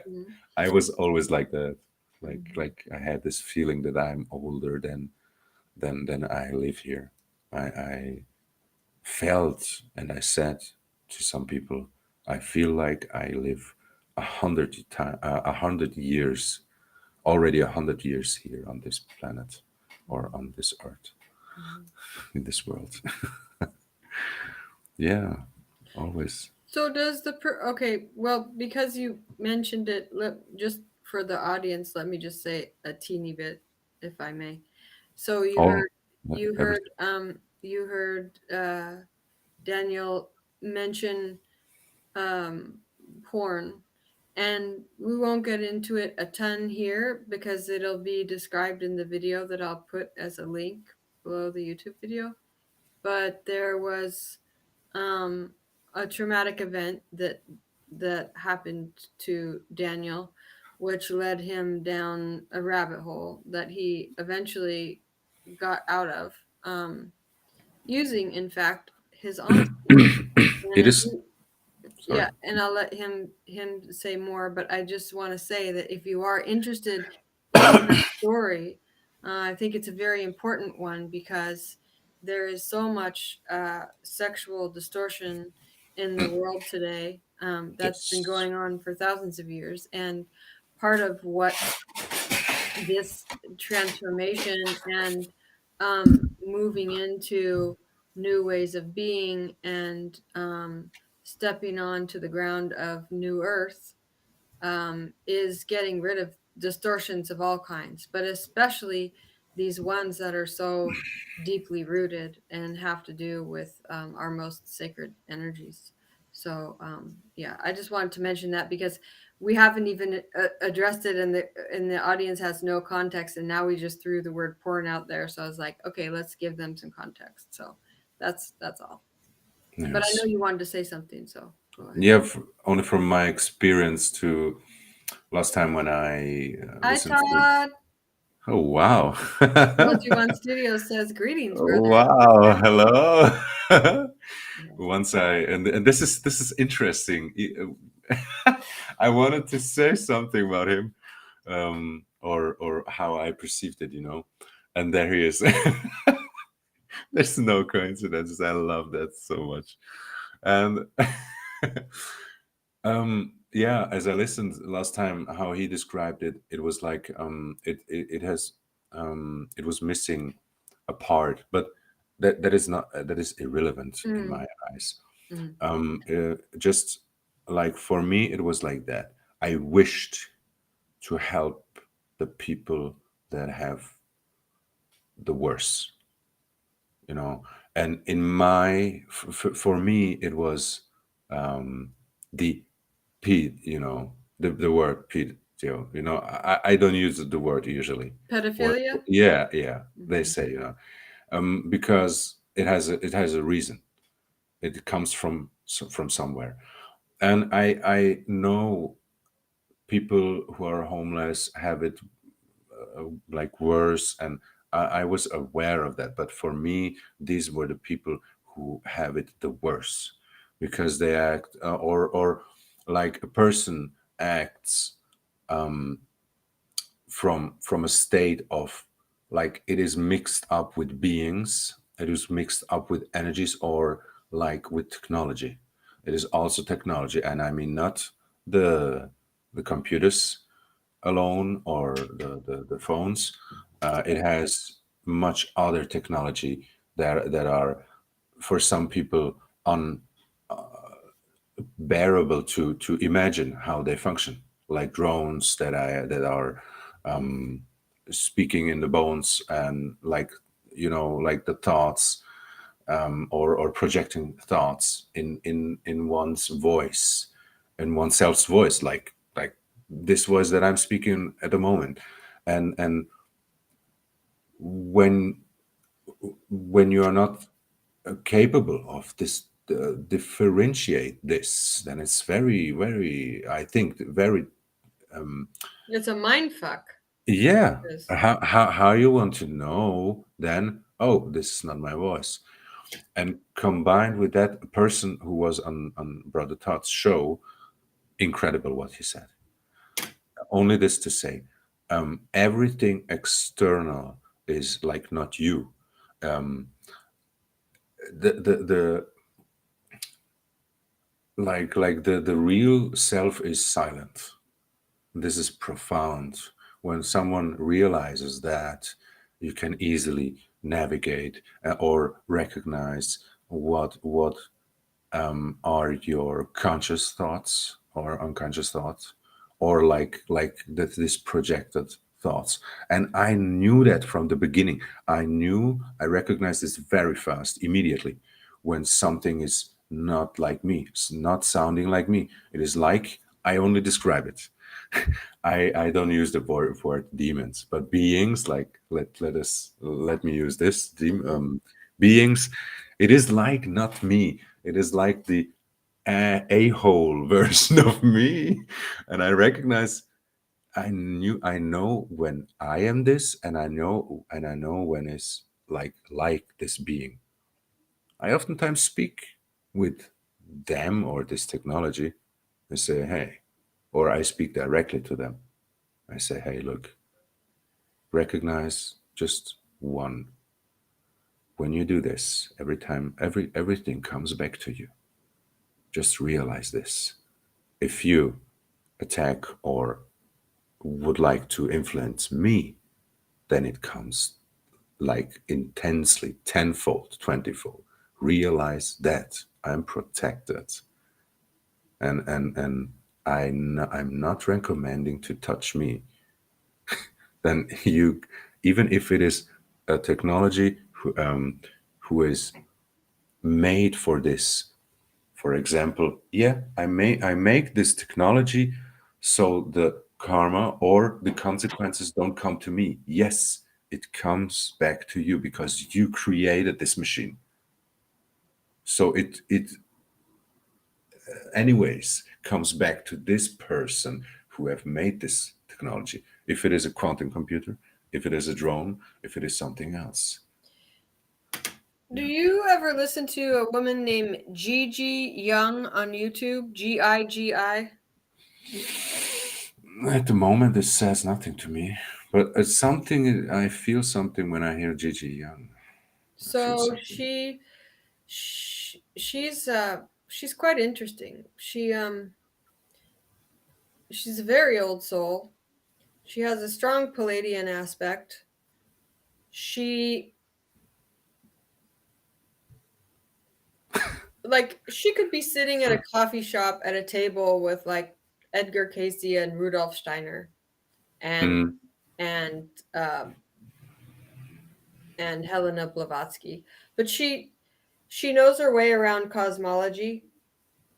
mhm, I was always like that. mhm, Like I had this feeling that I'm older than I live here. I felt, and I said to some people, I feel like I live 100 years, already 100 years here on this planet, or mhm, on this earth, mhm. in this world. Yeah, always. So does okay, well, because you mentioned it, just for the audience, let me just say a teeny bit, if I may. So All you heard everything. you heard Daniel mention um porn, and we won't get into it a ton here because it'll be described in the video that I'll put as a link below the YouTube video. But there was um, a traumatic event that happened to Daniel, which led him down a rabbit hole that he eventually got out of, using, in fact, his honesty. It And is. Sorry. yeah, and I'll let him say more, but I just want to say that if you are interested in that story, I think it's a very important one because there is so much sexual distortion in the world today, that's been Yes. going on for thousands of years, and part of what this transformation and moving into new ways of being and stepping onto the ground of new earth is getting rid of distortions of all kinds, but especially these ones that are so deeply rooted and have to do with our most sacred energies. So yeah, I just wanted to mention that because we haven't even addressed it, and the audience has no context, and now we just threw the word porn out there. So I was like, okay, let's give them some context. So that's all. But I know Yes. you wanted to say something, so go ahead. Yeah. Only from my experience to last time when I Hi, listened to. Todd. Oh wow. Moji One Studio says greetings, brother. What's Wow. happening? Hello. Yeah. Once I and this is interesting. I wanted to say something about him, or how I perceived it, and there he is. There's no coincidences. I love that so much. And yeah, as I listened last time, how he described it, it was like it has it was missing a part, but that is not that is irrelevant in Mm, my eyes. mm, Just like for me, it was like that. I wished to help the people that have the worst, you know. And in my for me, it was the P, the word P, I don't use the word usually. Or Pedophilia? yeah, yeah, they Mhm. say, because it has a reason. It comes from somewhere, and I know people who are homeless have it like worse, and I was aware of that. But for me, these were the people who have it the worst, because they act, or like a person acts from a state of, like, it is mixed up with beings, it is mixed up with energies, or like with technology. It is also technology, and I mean not the computers alone, or the phones. It has much other technology that are, for some people, unbearable to imagine how they function, like drones that are speaking in the bones, and like, like the thoughts, or projecting thoughts in one's voice, in oneself's voice, like this voice that I'm speaking at the moment. And when you are not capable of this, differentiate this, then it's very, very, I think, very, It's a mind fuck. yeah. Yes. How you want to know then, oh, this is not my voice. And combined with that, a person who was on Brother Todd's show, incredible what he said. Only this to say, everything external is like not you. Um, the the real self is silent. This is profound. When someone realizes that, you can easily navigate, or recognize what are your conscious thoughts or unconscious thoughts, or like this projected thoughts. And I knew that from the beginning. I recognized this very fast, immediately, when something is not like me, it's not sounding like me. It is like, I only describe it. I don't use the word demons, but beings, like, let me use this, beings. It is like not me. It is like the a-hole version of me. And I recognize, I know when I am this, and I know when it's like this being. I oftentimes speak with them or this technology and say, hey, or I speak directly to them. I say, hey, look, recognize just one. When you do this, every time, everything comes back to you. Just realize this. If you attack or would like to influence me, then it comes like intensely, tenfold, twentyfold. Realize that I'm protected, and I'm not recommending to touch me. Then you, even if it is a technology who is made for this. For example, yeah, I make this technology so the karma or the consequences don't come to me. Yes, it comes back to you because you created this machine. So it anyways comes back to this person who have made this technology. If it is a quantum computer, if it is a drone, if it is something else. Do Yeah. you ever listen to a woman named Gigi Young on YouTube? Gigi. At the moment, this says nothing to me, but it's something. I feel something when I hear Gigi Young. I feel So something. she's quite interesting. She's a very old soul. She has a strong Palladian aspect. She she could be sitting at a coffee shop at a table with like Edgar Casey and Rudolf Steiner and Mm, and um, and Helena Blavatsky, but she knows her way around cosmology.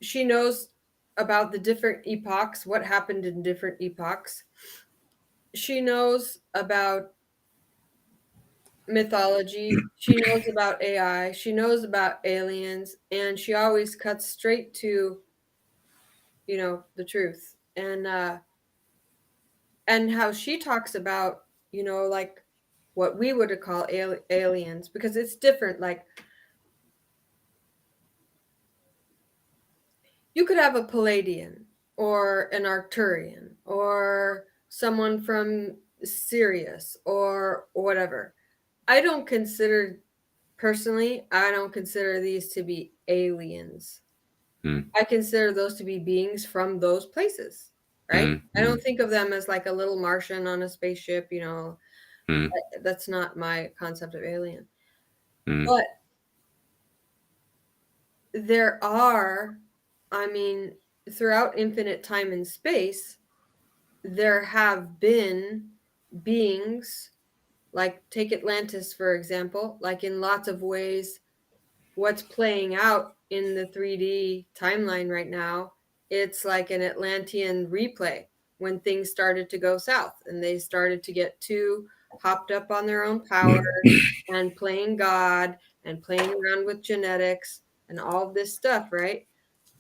she knows about the different epochs, what happened in different epochs. She knows about mythology. She knows about AI. She knows about aliens, and she always cuts straight to, the truth. And how she talks about, like what we would call aliens, because it's different. Like, you could have a Palladian or an Arcturian or someone from Sirius or whatever. I don't consider Personally, I don't consider these to be aliens. mm, I consider those to be beings from those places, right? mm, I don't mm, think of them as like a little Martian on a spaceship, mm, that's not my concept of alien. mm. But there are, I mean, throughout infinite time and space, there have been beings, like take Atlantis, for example, like in lots of ways, what's playing out in the 3D timeline right now, it's like an Atlantean replay when things started to go south and they started to get too hopped up on their own power and playing God and playing around with genetics and all of this stuff, right?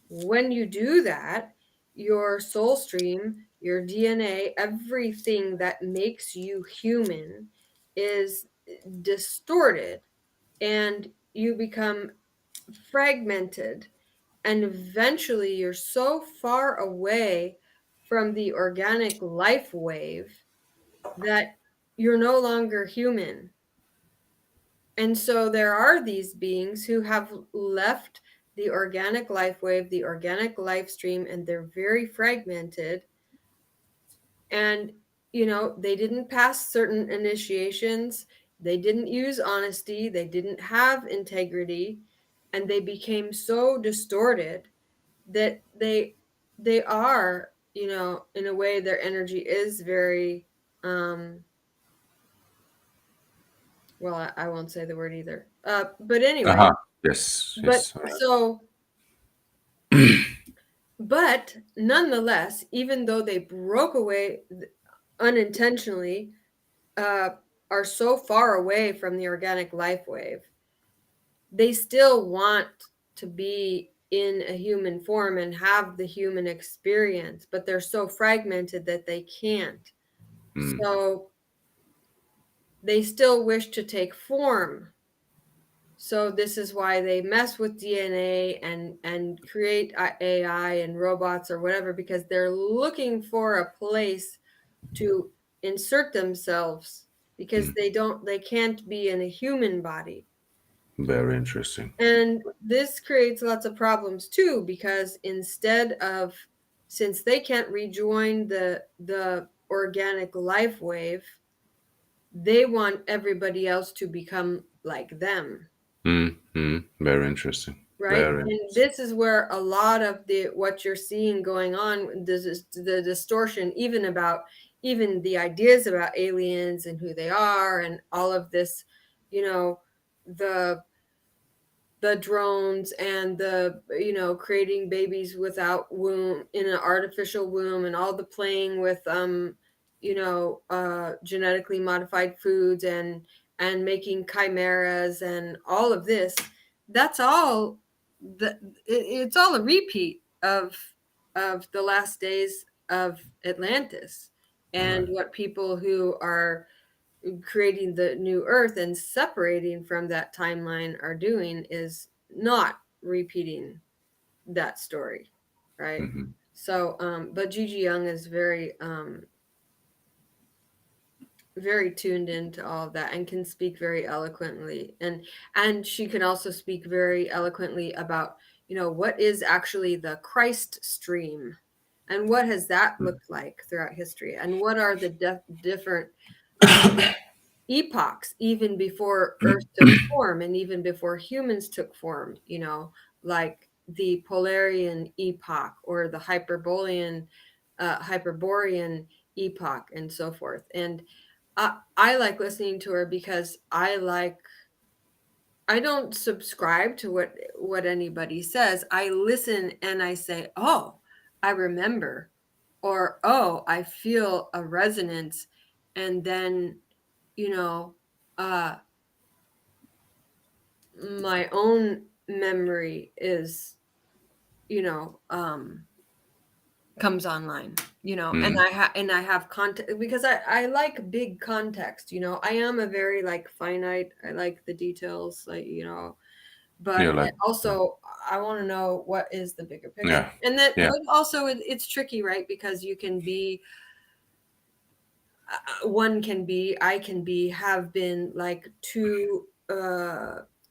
When you do that, your soul stream, your DNA, everything that makes you human is distorted, and you become fragmented, and eventually you're so far away from the organic life wave that you're no longer human. And so there are these beings who have left the organic life wave, the organic life stream, and they're very fragmented. And, they didn't pass certain initiations, they didn't use honesty, they didn't have integrity, and they became so distorted that they are, in a way, their energy is very, well, I won't say the word either, but anyway. Uh-huh. Yes, But yes. so, but nonetheless, even though they broke away unintentionally, uh, are so far away from the organic life wave, they still want to be in a human form and have the human experience, but they're so fragmented that they can't. Mm, So they still wish to take form. So this is why they mess with DNA and create AI and robots or whatever, because they're looking for a place to insert themselves, because mm. they can't be in a human body. Very interesting. And this creates lots of problems too, because since they can't rejoin the organic life wave, they want everybody else to become like them. Mm, mm. Very interesting. Right. Very And interesting. this is where a lot of what you're seeing going on, this is the distortion, even the ideas about aliens and who they are and all of this, you know the the drones and the, creating babies without womb, in an artificial womb, and all the playing with genetically modified foods, and making chimeras and all of this. That's all it's all a repeat of the last days of Atlantis, and Right. what people who are creating the new earth and separating from that timeline are doing is not repeating that story, right? Mm-hmm. So but Gigi Young is very tuned into all of that and can speak very eloquently, and she can also speak very eloquently about, what is actually the Christ stream, and what has that looked like throughout history, and what are the different epochs, even before Earth took form and even before humans took form, like the Polarian epoch or the Hyperborean epoch and so forth. And I like listening to her because I like I don't subscribe to what anybody says. I listen and I say, "Oh, I remember," or "Oh, I feel a resonance," and then, you know, uh, my own memory is, you know, comes online, and Mm. I have context because I like big context. I am a very like finite. I like the details, like, but Yeah, like, it also, I want to know what is the bigger picture. yeah, And that, yeah. but also it's tricky, right? Because you can be, one can be, I can be, have been like too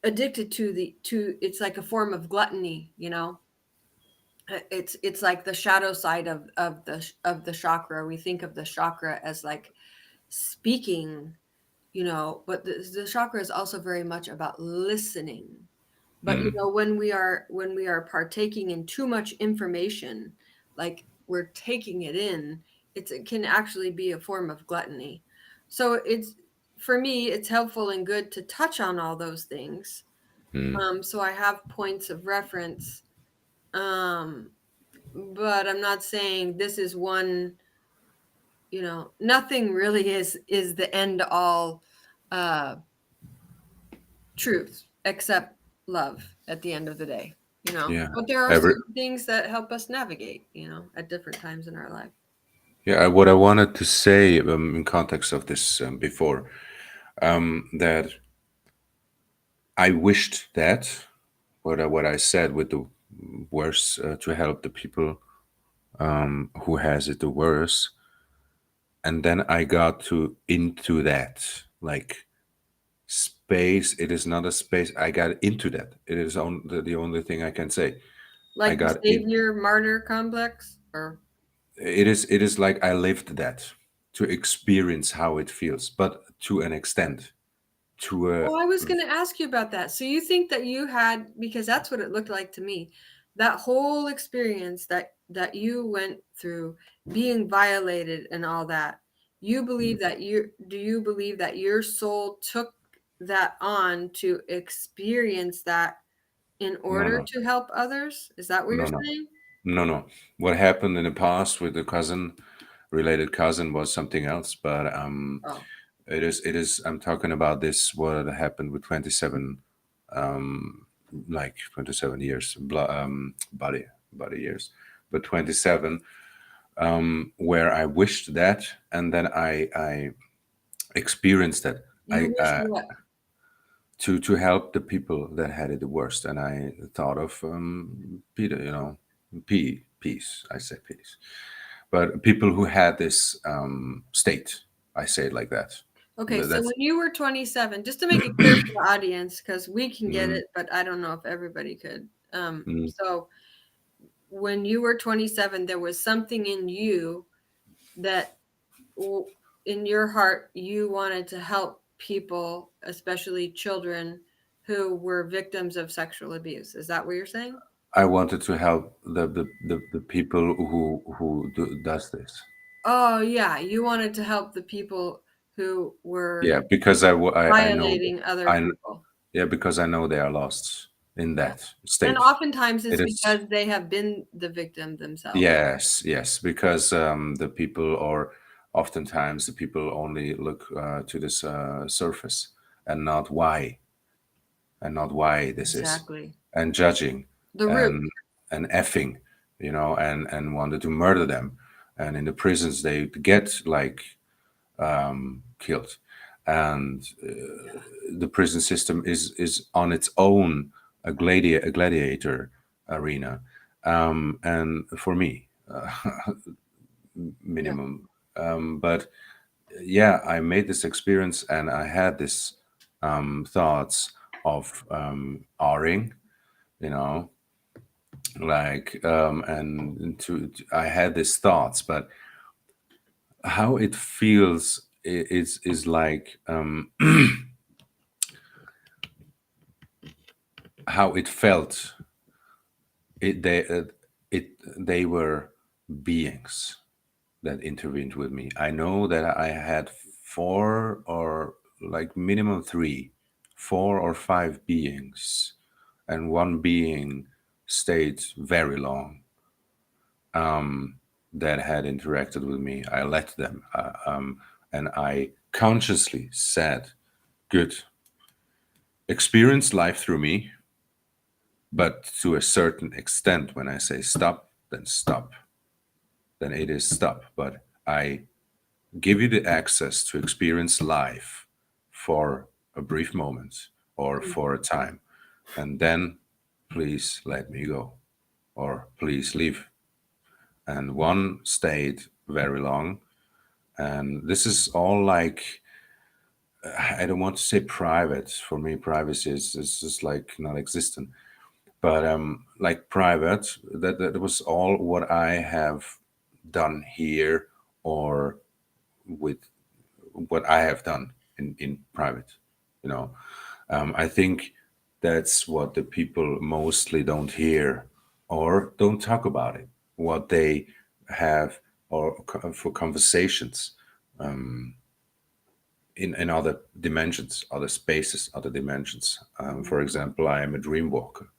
addicted to it's like a form of gluttony. It's like the shadow side of the chakra. We think of the chakra as like speaking, but the chakra is also very much about listening. But Mm. when we are partaking in too much information, like we're taking it in, it can actually be a form of gluttony. So it's, for me, it's helpful and good to touch on all those things. Mm. So I have points of reference. Um, but I'm not saying this is one, nothing really is the end all uh truth except love at the end of the day. Yeah. But there are Every certain things that help us navigate, at different times in our life. yeah. What I wanted to say in context of this before, that I wished that what I said with the worst, to help the people who has it the worst, and then I got to into that, like, space. It is not a space. I got into that. It is the only thing I can say. I Like the got in. savior martyr complex, or It is like I lived that, to experience how it feels, but to an extent, to a oh, I was going to ask you about that. So you think that you had, because that's what it looked like to me, that whole experience that you went through, being violated and all that. Do you believe that your soul took that on to experience that in no, order no, to help others? Is that what you're no, no, saying? no, no. What happened in the past with the cousin, related cousin, was something else. But Oh, it is. I'm talking about this. What happened with 27, um, like 27 years, body years, but 27, where I wished that, and then I experienced that. you I wish what? to help the people that had it the worst, and I thought of Peter, peace. I say peace, but people who had this state. I say it like that. Okay, so That's when you were 27, just to make it clear for the audience, because we can get mm, it, but I don't know if everybody could. mm, So when you were 27, there was something in you that, w- in your heart, you wanted to help people, especially children who were victims of sexual abuse. Is that what you're saying? I wanted to help the people does this. Oh, yeah. You wanted to help the people who were Yeah, because I know violating other I people. yeah, because I know they are lost in Yeah. that And state. oftentimes It it's is. because they have been the victim themselves. Yes, yes, because the people, or oftentimes the people, only look to this surface, and not why this is, Exactly. and judging, The root. and effing, and wanted to murder them, and in the prisons they get like killed, and the prison system is on its own a gladiator arena, and for me, Yeah. minimum. But yeah, I made this experience, and I had this thoughts of R-ing, you know, like, and I had these thoughts, but how it feels is like, how it felt. They were beings that intervened with me. I know that I had four, or like minimum three, four or five beings, and one being stayed very long, that had interacted with me. I let them, and I consciously said, "Good, experience life through me, but to a certain extent. When I say stop, then stop. Then it is stop. But I give you the access to experience life for a brief moment or for a time, and then please let me go or please leave." And one stayed very long. And this is all like, I don't want to say private. For me, privacy is just like non existent. But like private, that was all what I have done here, or with what I have done in private. You know, I think that's what the people mostly don't hear or don't talk about it. What they have, or for conversations, in other dimensions, other spaces, other dimensions. For example, I am a dream walker.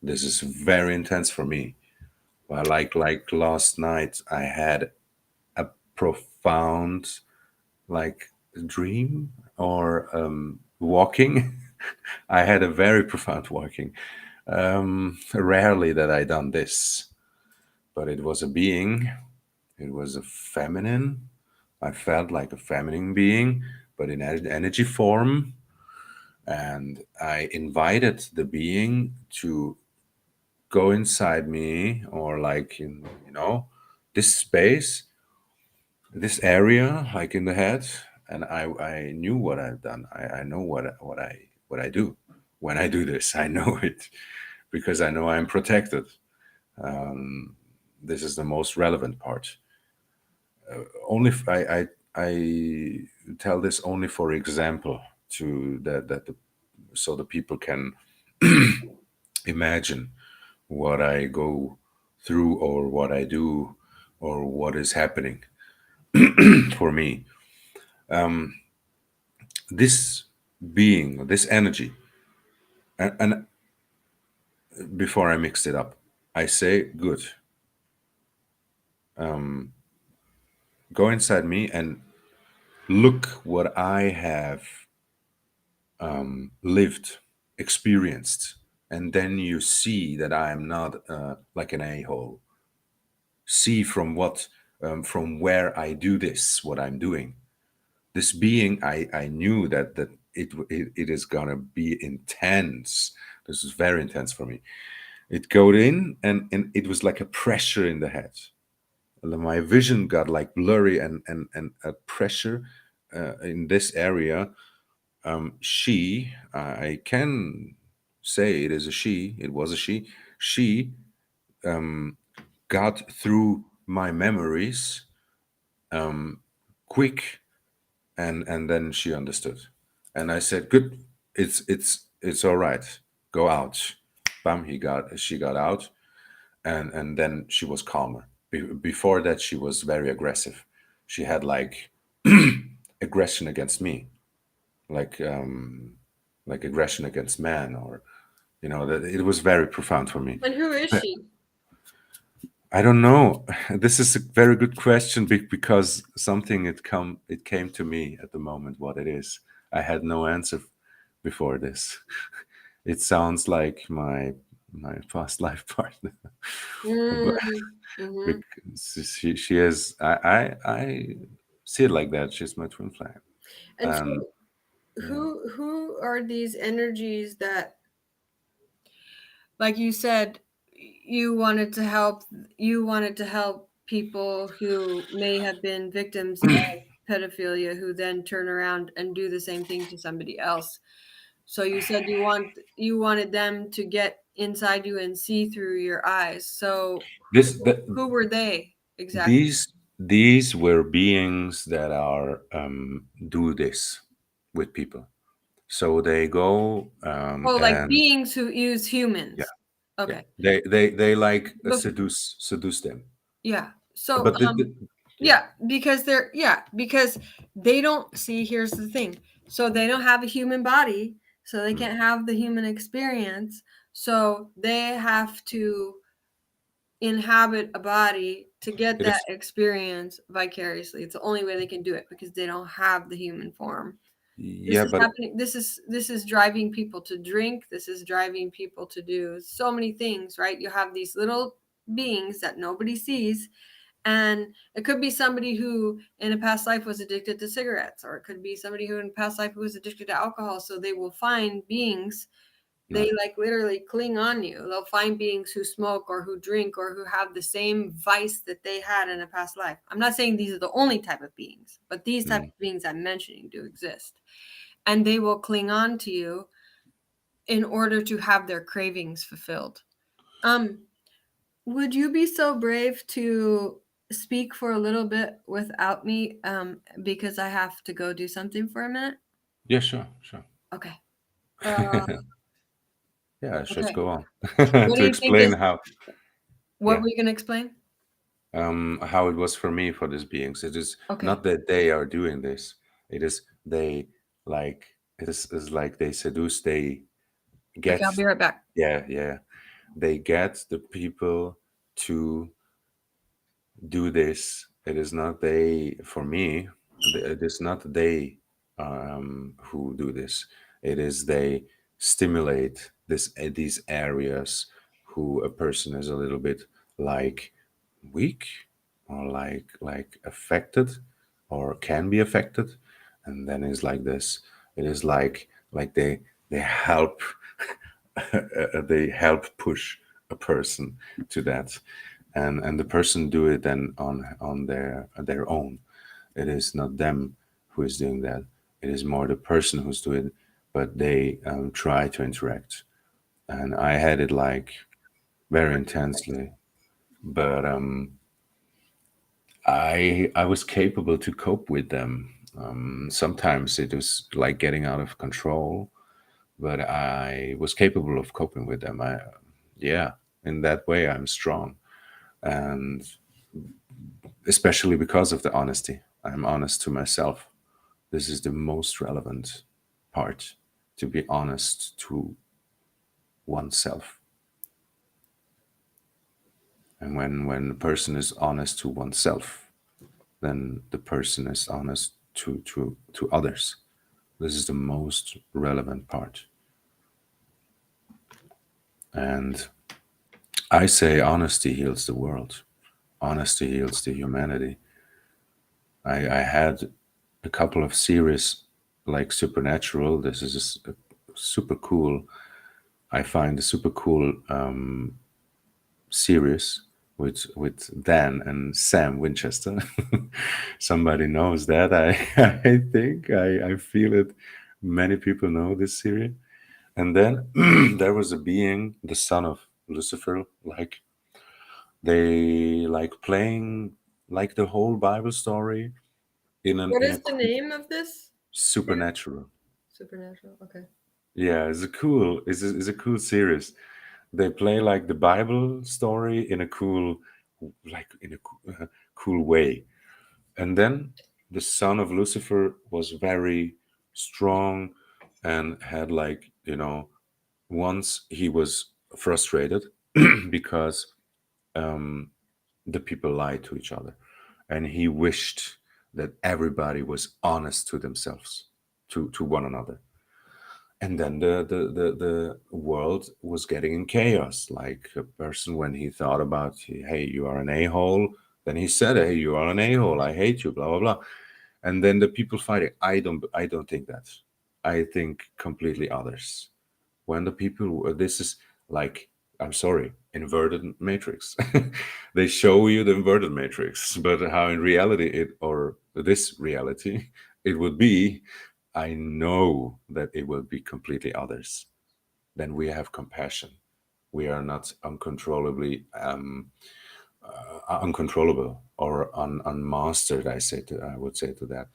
This is very intense for me. Well, like last night, I had a profound, like, dream, or walking. I had a very profound walking. Rarely that I done this, but it was a being. It was a feminine. I felt like a feminine being, but in energy form. And I invited the being to go inside me, or like in, this space, this area, like in the head. And I knew what I've done. I know what I do. When I do this, I know it, because I know I'm protected. um, this is the most relevant part. Only I tell this only for example, to that so the people can imagine what I go through, or what I do, or what is happening for me. Um, this being, this energy, and before I mix it up, I say, "Good, um, go inside me and look what I have lived, experienced, and then you see that I am not like an a-hole. See from where I do this, what I'm doing. This being, I knew that it is gonna be intense. This is very intense for me. It got in, and it was like a pressure in the head. My vision got like blurry, and a pressure in this area. She, I can say it is a she, it was a she. She um, got through my memories um, quick, and then she understood. And I said, "Good, it's all right. Go out." Bam, she got out, and then she was calmer. Before that, she was very aggressive. She had like aggression against me, like aggression against man, or that it was very profound for me. And who is But she? I don't know. This is a very good question, because something it came to me at the moment what it is. I had no answer before this. It sounds like my past life partner. But Mm-hmm. because she is, I see it like that. She's my twin flame. And so, And yeah. who are these energies that, like you said, you wanted to help? You wanted to help people who may have been victims of pedophilia, who then turn around and do the same thing to somebody else. So you said you wanted them to get inside you and see through your eyes. So this the, who were they exactly? these were beings that are do this with people. So they go, Oh, like and beings who use yeah, humans. yeah, Okay. they like But seduce them. yeah. So But yeah, yeah, because they don't see, here's the thing. So they don't have a human body. So they mm. can't have the human experience. So they have to inhabit a body to get It that is, experience vicariously. It's the only way they can do it because they don't have the human form. This yeah, is but happening. This is driving people to drink. This is driving people to do so many things, right? You have these little beings that nobody sees, and it could be somebody who in a past life was addicted to cigarettes, or it could be somebody who in a past life was addicted to alcohol. So they will find beings, no. they like literally cling on you. They'll find beings who smoke or who drink or who have the same vice that they had in a past life. I'm not saying these are the only type of beings, but these type Mm. of beings I'm mentioning do exist. And they will cling on to you in order to have their cravings fulfilled. Um, would you be so brave to speak for a little bit without me? Because I have to go do something for a minute. Yeah, sure, sure. Okay. Uh, Yeah, just okay. go on What to do you think explain is? how. What Yeah, were you going to explain? how it was for me for these beings. It is Okay. not that they are doing this. It is they like is like they seduce. They Okay. get, I'll be right back. yeah, yeah. They get the people to do this. It is not they, for me, it is not they who do this. It is they stimulate these areas who a person is a little bit like weak or like affected or can be affected, and then it's like this. It is like they help they help push a person to that, and the person do it then on their own. It is not them who is doing that. It is more the person who's doing it, but they try to interact. And I had it like very intensely, but I was capable to cope with them. Sometimes it was like getting out of control, but I was capable of coping with them. Yeah, in that way, I'm strong, and especially because of the honesty. I'm honest to myself. This is the most relevant part, to be honest to oneself. And when a person is honest to oneself, then the person is honest to others. This is the most relevant part. And I say honesty heals the world. Honesty heals the humanity. I had a couple of series like Supernatural. This is super cool. I find a super cool series with Dan and Sam Winchester. Somebody knows that. I think I feel it. Many people know this series. And then there was a being, the son of Lucifer, like they like playing like the whole Bible story What in is a the name of this series? supernatural. Supernatural. Okay. Yeah, it's a cool series. They play like the Bible story in a cool, like in a cool way. And then the son of Lucifer was very strong and had like, once he was frustrated because um, the people lied to each other, and he wished that everybody was honest to themselves, to one another. And then the world was getting in chaos. Like a person, when he thought about, hey, you are an a-hole, then he said, hey, you are an a-hole, I hate you, blah blah blah. And then the people fighting, I don't think that. I think completely others. When the people, this is like, I'm sorry, inverted matrix. They show you the inverted matrix, but how in reality it, or this reality, it would be, I know that it will be completely others. Then we have compassion. We are not uncontrollably uncontrollable or unmastered. I would say to that.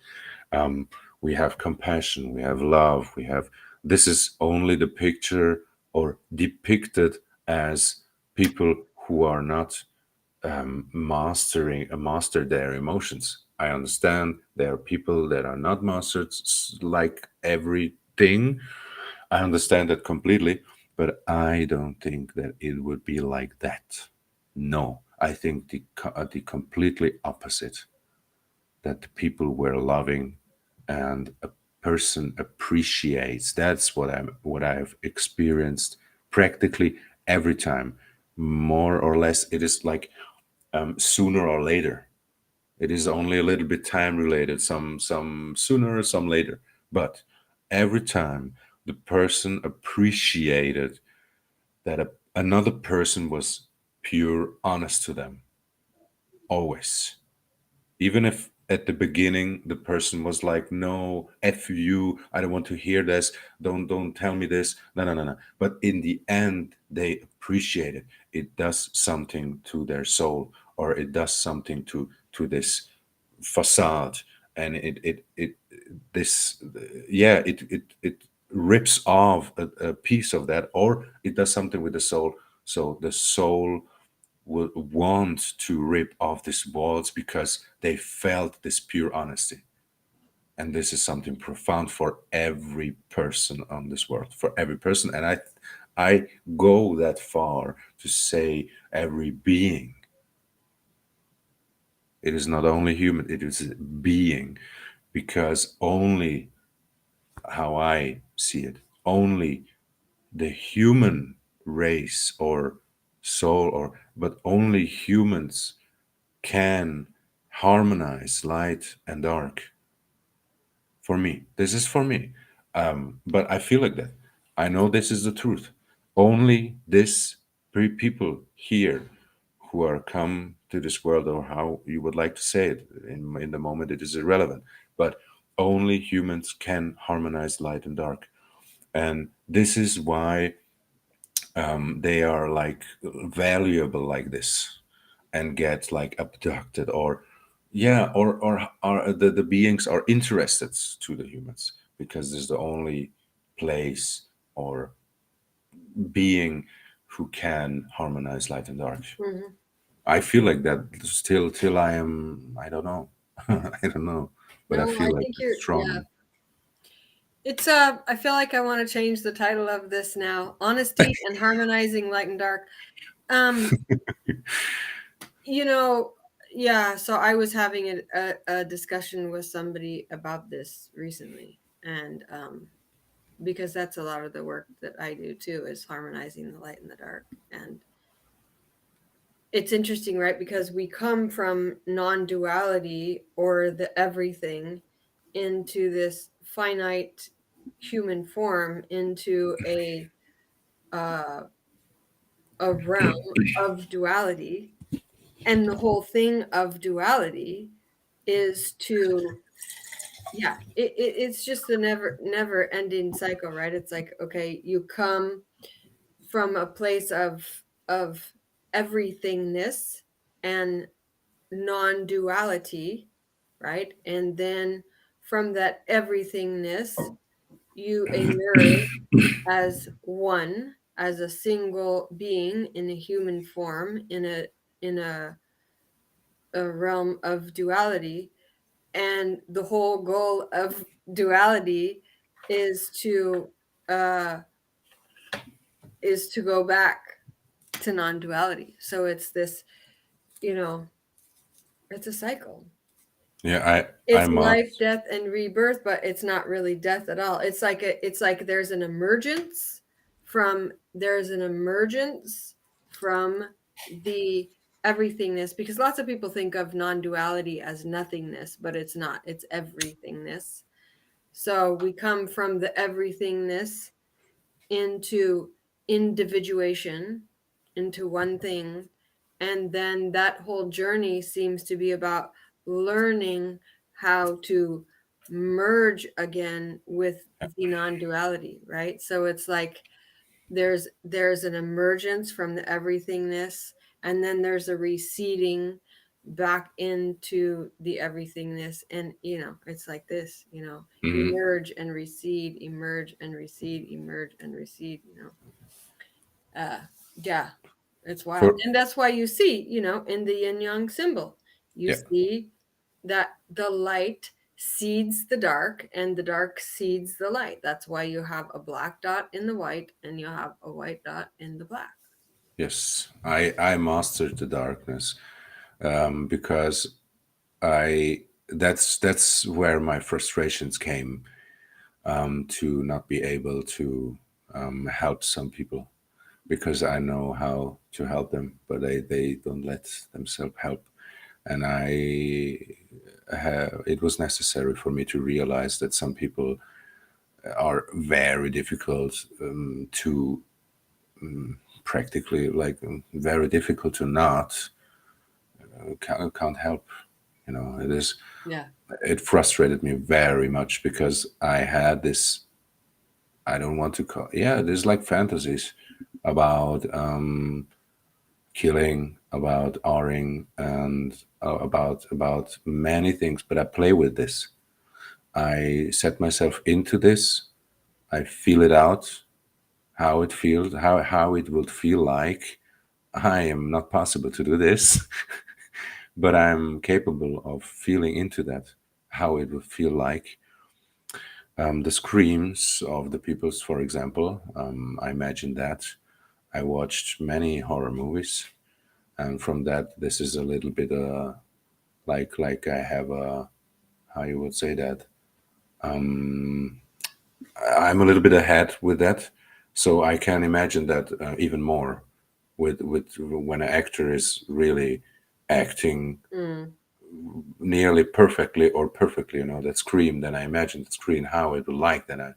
Um, we have compassion. We have love. We have. This is only the picture or depicted as people who are not master their emotions. I understand there are people that are not mastered like everything, I understand that completely, but I don't think that it would be like that. No, I think the completely opposite, that the people were loving and a person appreciates. That's what I've experienced practically every time. More or less, it is like sooner or later. It is only a little bit time related, some sooner, some later. But every time the person appreciated that another person was pure honest to them, always. Even if at the beginning the person was like, no, f you, I don't want to hear this, don't tell me this, no, no, no, no. But in the end they appreciate it. It does something to their soul, or it does something to this facade. And it this yeah, it rips off a piece of that, or it does something with the soul. So the soul will want to rip off these walls because they felt this pure honesty. And this is something profound for every person on this world, for every person. And I go that far to say every being. It is not only human, it is a being, because only, how I see it, only the human race or soul, or but only humans can harmonize light and dark. For me, this is for me. But I feel like that. I know this is the truth. Only this people here who are come to this world, or how you would like to say it, in the moment it is irrelevant. But only humans can harmonize light and dark, and this is why they are like valuable like this, and get like abducted, or yeah, or are the beings are interested to the humans, because this is the only place or being who can harmonize light and dark. Mhm. I feel like that still till I am, I don't know. I don't know, but I No, I feel like think it's you're, yeah. strong. It's I feel like I want to change the title of this now. Honesty and harmonizing light and dark. Um, you know, yeah, so I was having a discussion with somebody about this recently, and because that's a lot of the work that I do too, is harmonizing the light and the dark. And it's interesting, right? Because we come from non-duality, or the everything, into this finite human form, into uh, a realm of duality. And the whole thing of duality is to, yeah, it's just the never ending cycle, right? It's like, okay, you come from a place of everythingness and non-duality, right? And then from that everythingness you emerge as one, as a single being in a human form, in a realm of duality. And the whole goal of duality is to uh go back to non-duality. So it's this, you know, it's a cycle. Yeah, I It's must. life, death, and rebirth, but it's not really death at all. It's like there's an emergence from the everythingness, because lots of people think of non-duality as nothingness, but it's not. It's everythingness. So we come from the everythingness into individuation, into one thing. And then that whole journey seems to be about learning how to merge again with the non-duality, right? So it's like there's an emergence from the everythingness, and then there's a receding back into the everythingness. And it's like this, Mhm. emerge and recede, emerge and recede, emerge and recede. Yeah, it's wild. For And that's why you see, in the yin yang symbol, you yeah. see that the light seeds the dark and the dark seeds the light. That's why you have a black dot in the white and you have a white dot in the black. Yes, I mastered the darkness, because I that's where my frustrations came, to not be able to help some people, because I know how to help them, but they don't let themselves help. And it was necessary for me to realize that some people are very difficult, to practically, like, very difficult to not, can't help. It is. Yeah. It frustrated me very much because I had this. I don't want to call. Yeah, there's like fantasies about killing, about R-ing, and about many things. But I play with this. I set myself into this. I feel it out, how it feels, how it would feel like. I am not possible to do this, but I'm capable of feeling into that, how it would feel like. The screams of the peoples, for example, I imagine that. I watched many horror movies, and from that, this is a little bit, like I have a, how you would say that. Um, I'm a little bit ahead with that, so I can imagine that, even more, with when an actor is really acting Mm. nearly perfectly or perfectly, that scream. Then I imagine the screen how it would like. Then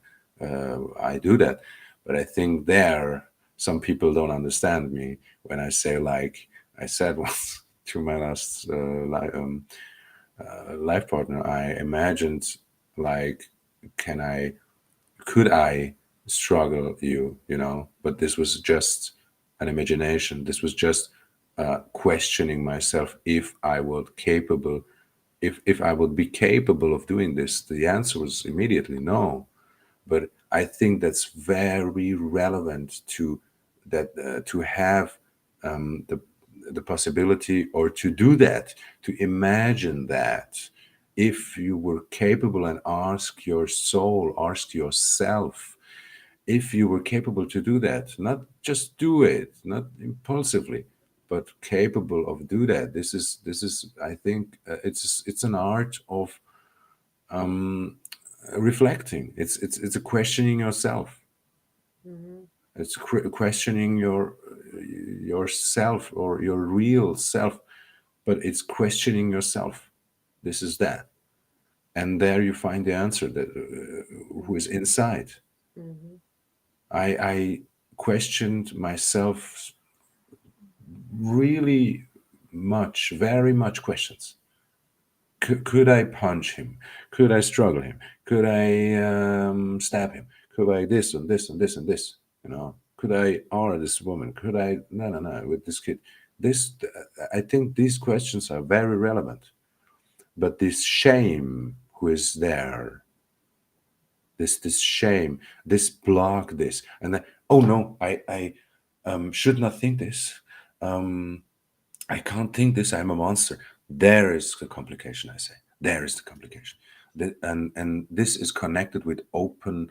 I do that, but I think there some people don't understand me when I say, like I said once to my last life partner. I imagined, like, can I could I struggle you, but this was just an imagination. This was just questioning myself if I would be capable of doing this. The answer was immediately no. But I think that's very relevant to that, to have, the possibility, or to do that, to imagine that, if you were capable, and ask your soul, ask yourself, if you were capable to do that, not just do it, not impulsively, but capable of do that. This is I think, it's an art of, um reflecting. It's a questioning yourself. Hmm. It's questioning yourself, or your real self, but it's questioning yourself. This is that. And there you find the answer, that, who is inside. Hmm. I questioned myself really much, very much questions. Could I punch him? Could I struggle him? Could I, stab him? Could I this and this and this and this? Could I honor this woman? Could I? No, no, no. With this kid, this I think these questions are very relevant. But this shame, who is there, this shame, this block, this and that. Oh no, I should not think this. Um, I can't think this. I'm a monster. There is the complication. I say there is the complication. And this is connected with open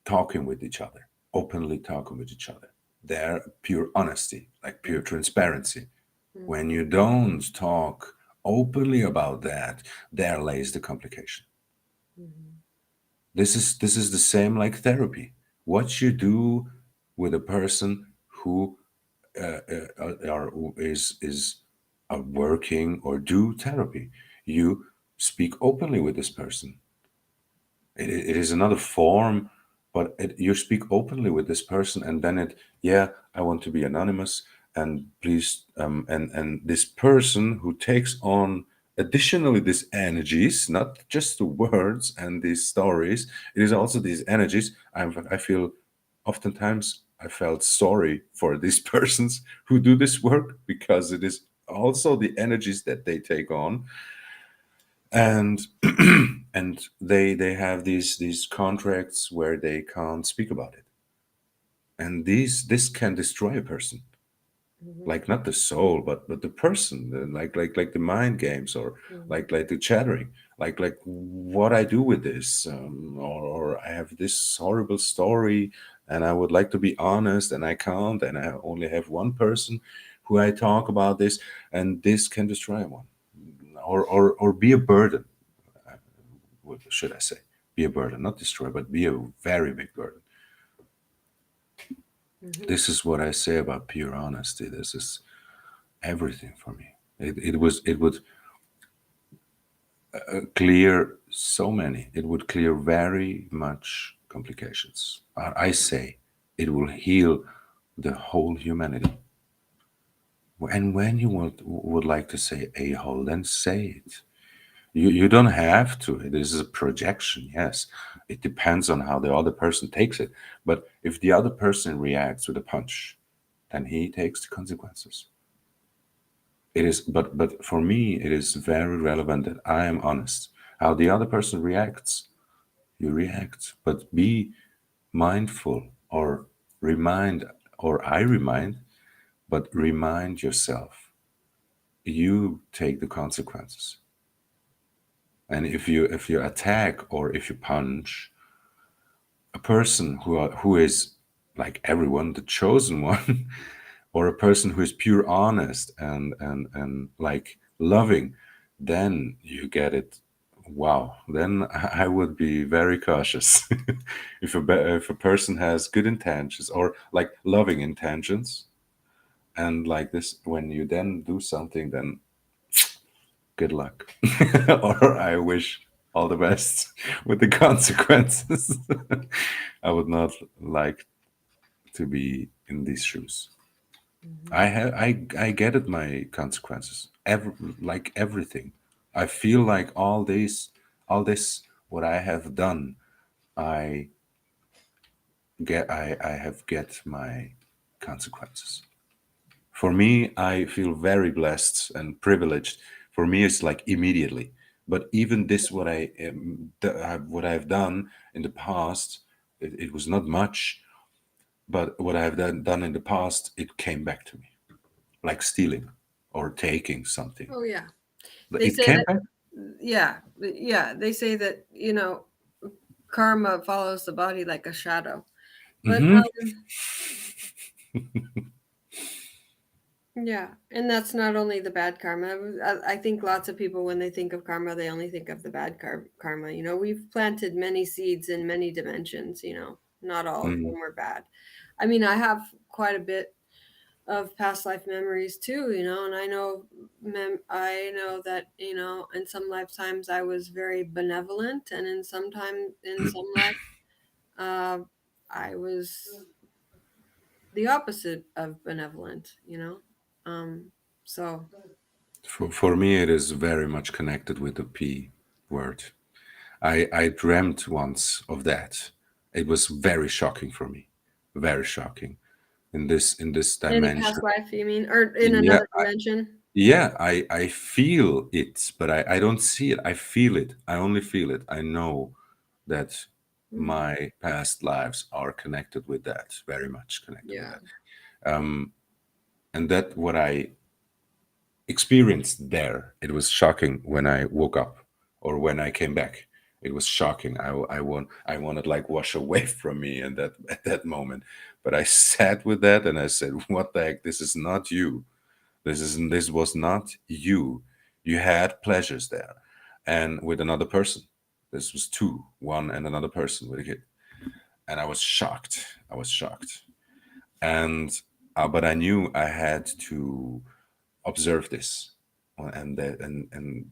talking with each other, openly talking with each other. There, pure honesty, like pure transparency. When Hmm. you don't talk openly about that, there lays the complication. Hmm. This is the same like therapy. What you do with a person who, are working or do therapy, you speak openly with this person. It is another form, but you speak openly with this person, and then yeah, I want to be anonymous, and please, and this person who takes on additionally these energies, not just the words and these stories, it is also these energies. I feel, oftentimes I felt sorry for these persons who do this work, because it is also the energies that they take on. And and they have these contracts where they can't speak about it, and this can destroy a person. Mhm. like not the soul, but the person, like the mind games, or Mhm. like the chattering, like what I do with this, or I have this horrible story, and I would like to be honest, and I can't, and I only have one person who I talk about this, and this can destroy one, or be a burden. What should I say? Be a burden, not destroy, but be a very big burden. Mhm. This is what I say about pure honesty. This is everything for me. It would clear so many. It would clear very much complications. I say it will heal the whole humanity. And when you would like to say a hole, then say it. You don't have to. It is a projection, yes. It depends on how the other person takes it. But if the other person reacts with a punch, then he takes the consequences. It is, but for me, it is very relevant that I am honest. How the other person reacts, you react, but be mindful, or remind, or I remind, but remind yourself. You take the consequences. And if you attack, or if you punch a person who is like everyone, the chosen one, or a person who is pure honest, and like loving, then you get it. Wow, then I would be very cautious. If a person has good intentions, or like loving intentions, and like this, when you then do something, then good luck. Or I wish all the best with the consequences. I would not like to be in these shoes. Mhm. I get it, my consequences. Like everything. I feel like all this what I have done, I I have get my consequences. For me, I feel very blessed and privileged. For me, it's like immediately. But even this, what I've done in the past, it was not much. But what I've done in the past, it came back to me, like stealing or taking something. Oh yeah. But They it say came that, back. yeah, yeah, they say that, karma follows the body like a shadow. But Hmm. yeah, and that's not only the bad karma. I think lots of people, when they think of karma, they only think of the bad karma. We've planted many seeds in many dimensions. Not all of Hmm. them were bad. I mean, I have quite a bit of past life memories too, and I know that, in some lifetimes I was very benevolent, and in some life, uh, I was the opposite of benevolent. So For me, it is very much connected with the P word. I dreamt once of that. It was very shocking for me, very shocking in this in a dimension. past life, you mean, or in Yeah, another dimension? yeah. I feel it, but I don't see it. I feel it. I only feel it. I know that Hmm. my past lives are connected with that, very much connected with Yeah. that. And that what I experienced there, it was shocking when I woke up, or when I came back. It was shocking. I wanted like wash away from me, and that at that moment. But I sat with that, and I said, "What the heck? This is not you. This was not you. You had pleasures there, and with another person. This was two, one and another person with a kid." And I was shocked. I was shocked, and but I knew I had to observe this, and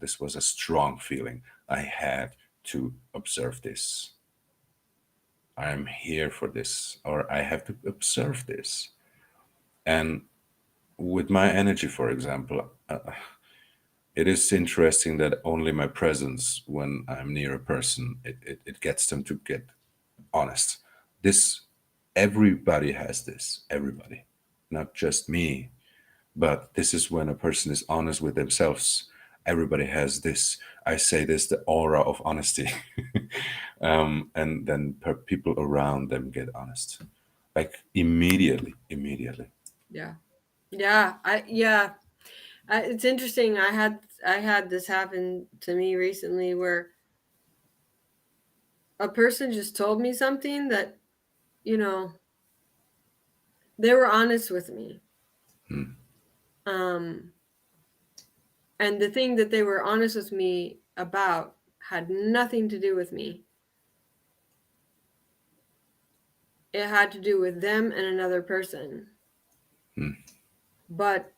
this was a strong feeling. I had to observe this. I'm here for this, or I have to observe this. And with my energy, for example, it is interesting that only my presence when I'm near a person, it gets them to get honest. This, everybody has this, everybody, not just me. But this is when a person is honest with themselves. Everybody has this. I say this, the aura of honesty. And then people around them get honest, like immediately, immediately. Yeah. Yeah. It's interesting. I had this happen to me recently where a person just told me something that, you know, they were honest with me. Mm. Um, and the thing that they were honest with me about had nothing to do with me. It had to do with them and another person. Mm. But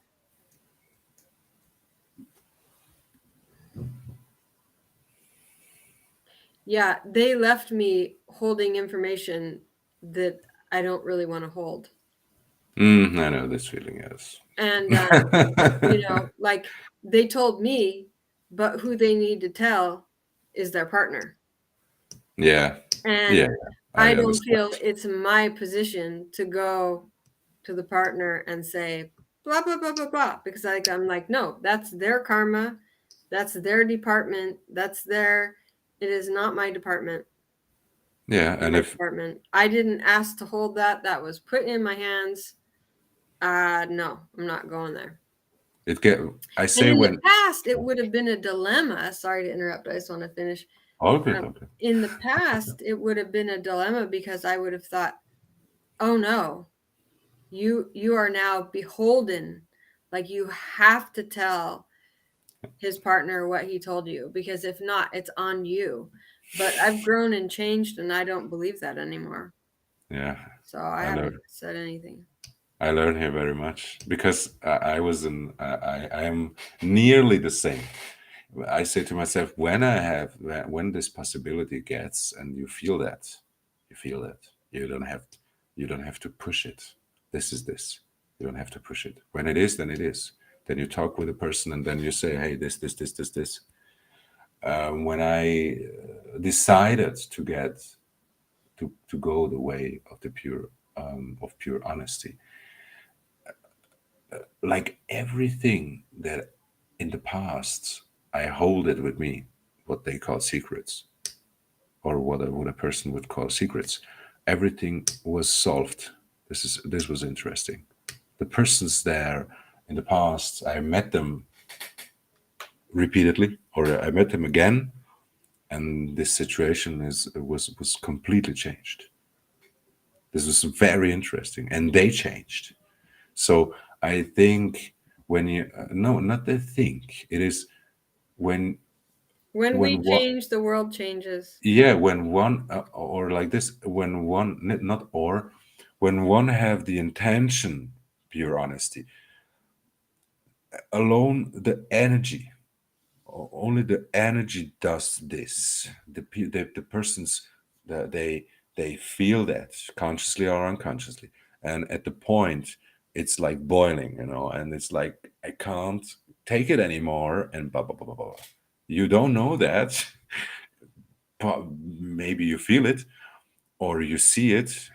yeah, they left me holding information that I don't really want to hold. I know this feeling, yes. And like they told me, but who they need to tell is their partner. Yeah, yeah, And I I don't understand. feel it's my position to go to the partner and say blah blah blah blah blah, because I'm like, no, that's their karma, that's their department, that's their, it is not my department. Yeah, In and my if department, I didn't ask to hold that. That was put in my hands. No, I'm not going there. it get, I And say in the when, past, it would have been a dilemma. Sorry to interrupt. I just want to finish. okay, okay. In the past, it would have been a dilemma because I would have thought, "Oh no, you are now beholden. Like you have to tell his partner what he told you, because if not, it's on you." But I've grown and changed, and I don't believe that anymore. Yeah, So I I haven't learned. said anything. I learned here very much because I was in. I am nearly the same. I say to myself, when I have when this possibility gets, and you feel that, you feel that you don't have to push it. This is this. You don't have to push it. When it is, then it is. Then you talk with a person, and then you say, hey, this. When I decided to get to go the way of the pure of pure honesty, like everything that in the past I hold it with me, what they call secrets, or what a person would call secrets. Everything was solved. This was interesting. The persons there in the past, I met them repeatedly, or I met them again, and this situation was completely changed. This was very interesting, and they changed. So I think when you no, not the think. It is when When we what change, the world changes. yeah, when one or like this, when one not or when one have the intention, pure honesty, alone the energy, only the energy does this. The persons that they feel that consciously or unconsciously, and at the point it's like boiling, and it's like I can't take it anymore, and blah blah blah blah blah. You don't know that, but maybe you feel it or you see it.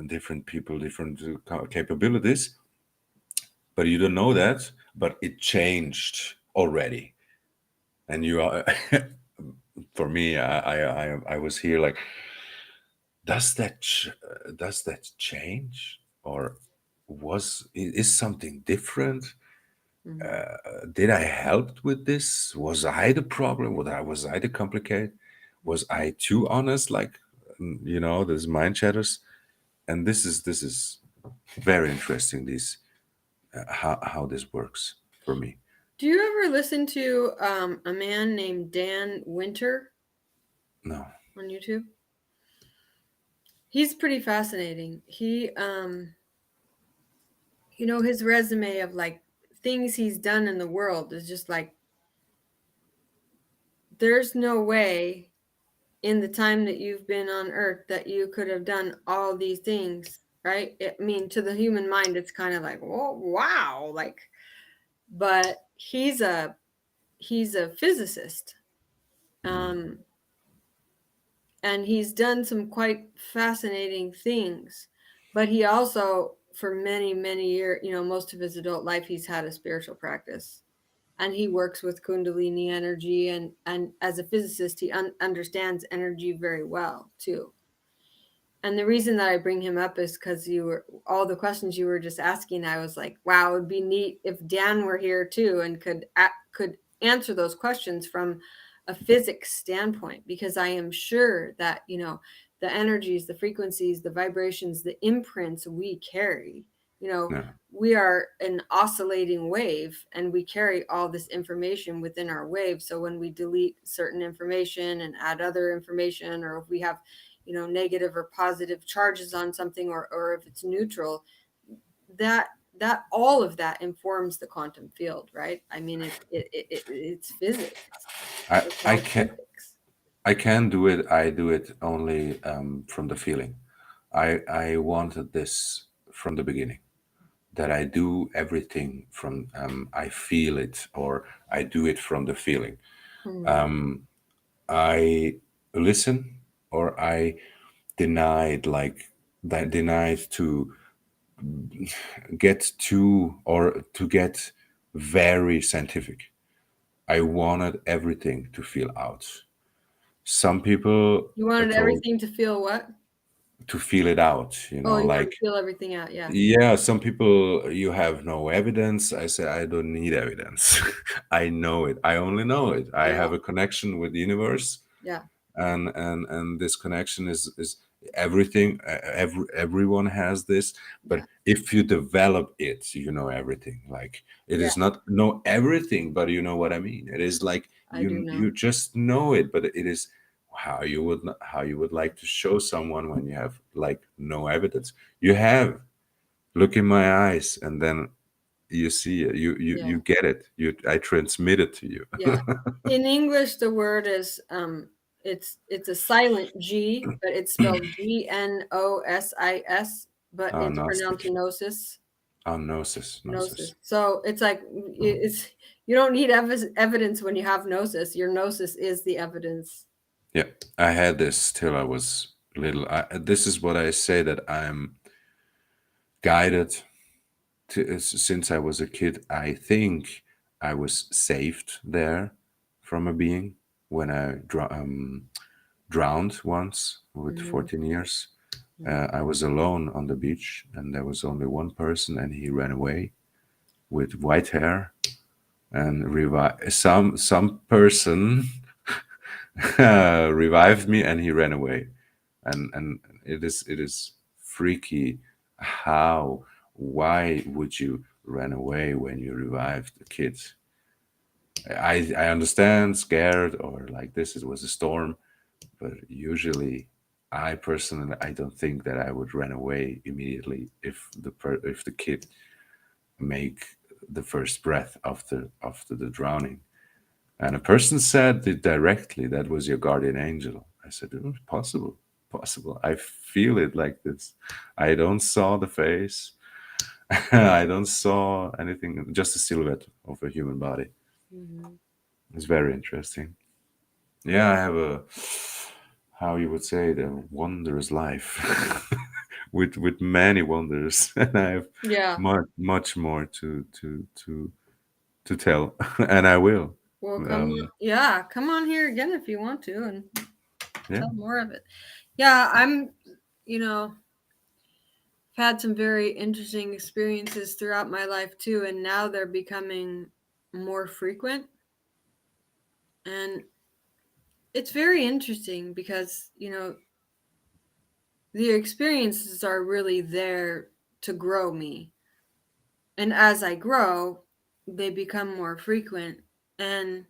Different people, different capabilities, but you don't know that. But it changed already, and you are. For me, I was here like, does that change, or is something different? Mhm. Did I help with this? Was I the problem? Was I the complicated? Was I too honest? Like, there's mind shadows, and this is very interesting. This how this works for me. Do you ever listen to a man named Dan Winter No. on YouTube? He's pretty fascinating. His resume of like things he's done in the world is just like, there's no way in the time that you've been on earth that you could have done all these things, right? I mean, to the human mind, it's kind of like, oh, wow, like, but he's a physicist. Um, and he's done some quite fascinating things, but he also, for many many years, most of his adult life, he's had a spiritual practice, and he works with kundalini energy, and as a physicist, he understands energy very well too. And the reason that I bring him up is because you were all the questions you were just asking. I was like, wow, it would be neat if Dan were here too and could answer those questions from a physics standpoint, because I am sure that, the energies, the frequencies, the vibrations, the imprints we carry, Yeah. we are an oscillating wave, and we carry all this information within our wave. So when we delete certain information and add other information, or if we have, negative or positive charges on something, or if it's neutral, that all of that informs the quantum field, right? I mean, it's physics. I It's I all can physics. I can do it. I do it only from the feeling. I wanted this from the beginning, that I do everything from I feel it, or I do it from the feeling. Hmm. I listen, or I denied, like that denied to get to, or to get very scientific. I wanted everything to feel out. Some people You wanted told everything to feel what? to feel it out, Oh, you want like, to feel everything out. Yeah. yeah, some people, you have no evidence. I say, I don't need evidence. I know it. I only know it. I Yeah. have a connection with the universe, Yeah. and this connection is everything. Everyone has this, but Yeah. if you develop it, you know everything. Like, it Yeah. is not know everything, but you know what I mean. It is like I do you know. just know it, but it is how you would like to show someone when you have like no evidence. You have, look in my eyes, and then you see it. You Yeah. get it. I transmit it to you. Yeah. In English, the word is it's a silent G, but it's spelled Gnosis, but Oh, it's Gnostic. pronounced gnosis. Oh, gnosis, Gnosis. gnosis. So it's like it's you don't need evidence when you have gnosis. Your gnosis is the evidence. Yeah, I had this till I was little. This is what I say, that I'm guided to since I was a kid. I think I was saved there from a being when I drowned once with Mm-hmm. 14 years. Mm-hmm. I was alone on the beach, and there was only one person, and he ran away with white hair, and some person revived me, and he ran away. And it is freaky. How, why would you run away when you revived the kids? I understand, scared, or like this, it was a storm, but usually, I personally, I don't think that I would run away immediately if if the kid make the first breath after the drowning. And a person said it directly, that was your guardian angel. I said, oh, possible, possible. I feel it like this. I don't saw the face. I don't saw anything, just a silhouette of a human body. Mm-hmm. It's very interesting. Yeah, I have a, how you would say it, a wondrous life with many wonders, and I have Yeah. much more to tell, and I will. Well, come on. Um, Yeah, come on here again if you want to and yeah, tell more of it. Yeah, you know, I've had some very interesting experiences throughout my life too, and now they're becoming more frequent. And it's very interesting because, the experiences are really there to grow me. And as I grow, they become more frequent. And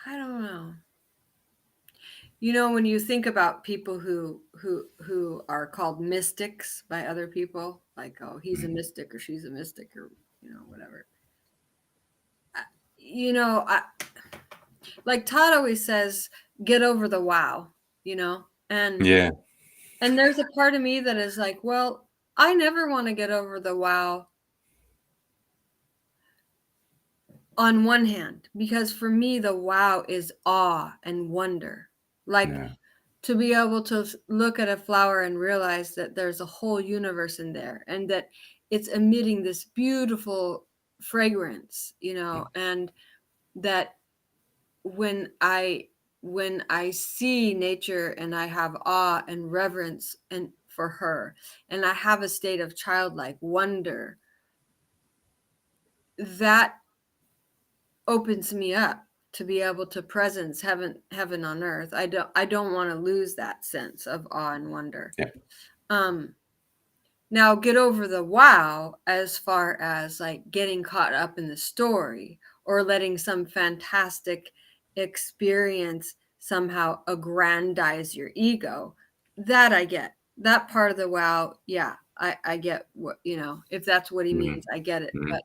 I don't know. When you think about people who are called mystics by other people, like, oh, he's a mystic or she's a mystic, or whatever. I- I like Todd always says, get over the wow, and yeah, there's a part of me that is like, well, I never want to get over the wow on one hand, because for me the wow is awe and wonder. Like, yeah, to be able to look at a flower and realize that there's a whole universe in there, and that it's emitting this beautiful fragrance, and that when I when I see nature and I have awe and reverence and for her, and I have a state of childlike wonder, that opens me up to be able to presence heaven on earth. I don't want to lose that sense of awe and wonder. Yeah. Um Now get over the wow as far as like getting caught up in the story or letting some fantastic experience somehow aggrandize your ego. That I get. That part of the wow, yeah, I get what, if that's what he Hmm. means, I get it. Hmm. But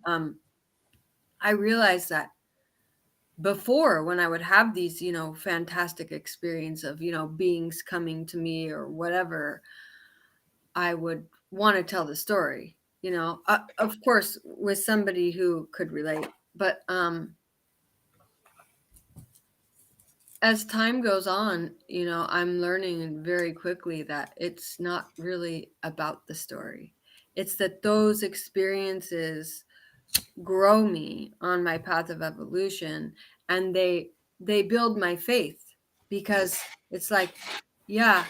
I realized that before, when I would have these, fantastic experience of, beings coming to me or whatever, I would want to tell the story, of course, with somebody who could relate. But as time goes on, I'm learning very quickly that it's not really about the story. It's that those experiences grow me on my path of evolution, and they build my faith, because it's like, yeah,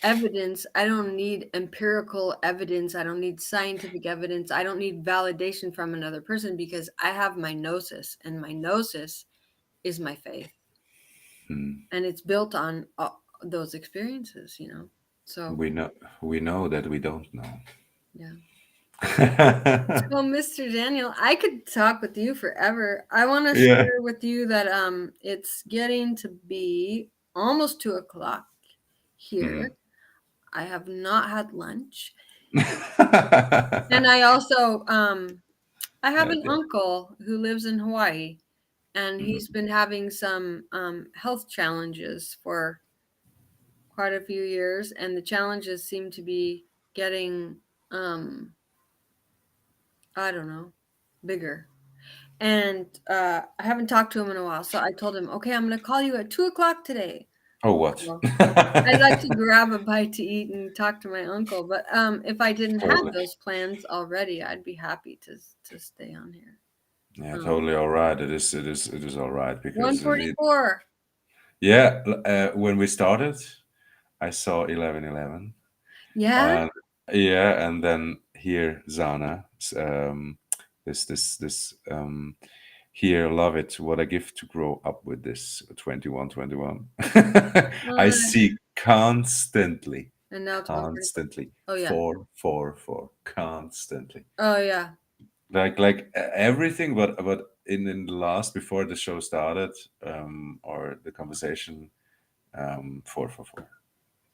evidence. I don't need empirical evidence. I don't need scientific evidence. I don't need validation from another person, because I have my gnosis, and my gnosis is my faith, Hmm. and it's built on those experiences, so We know, we know that we don't know. yeah. So, Mr. Daniel, I could talk with you forever. I want to Yeah. share with you that it's getting to be almost 2 o'clock Hmm. here. I have not had lunch, and I also I have Yeah, an yeah. uncle who lives in Hawaii, and he's Mhm. been having some health challenges for quite a few years, and the challenges seem to be getting I don't know, bigger. And I haven't talked to him in a while, so I told him, okay, I'm going to call you at 2 o'clock today. Oh, what? Well, I'd like to grab a bite to eat and talk to my uncle, but if I didn't have Totally. those plans already, I'd be happy to stay on here. Yeah, Um, totally all right. It is. It is. It is all right because it. 144. Yeah. When we started, I saw 11:11. Yeah. And yeah, and then here Zana, this here, love it. What a gift to grow up with this 2121. I Uh, see constantly, and now it's 144. constantly Oh yeah. 444 constantly. Oh yeah. Like everything, but in the last before the show started, or the conversation, 444,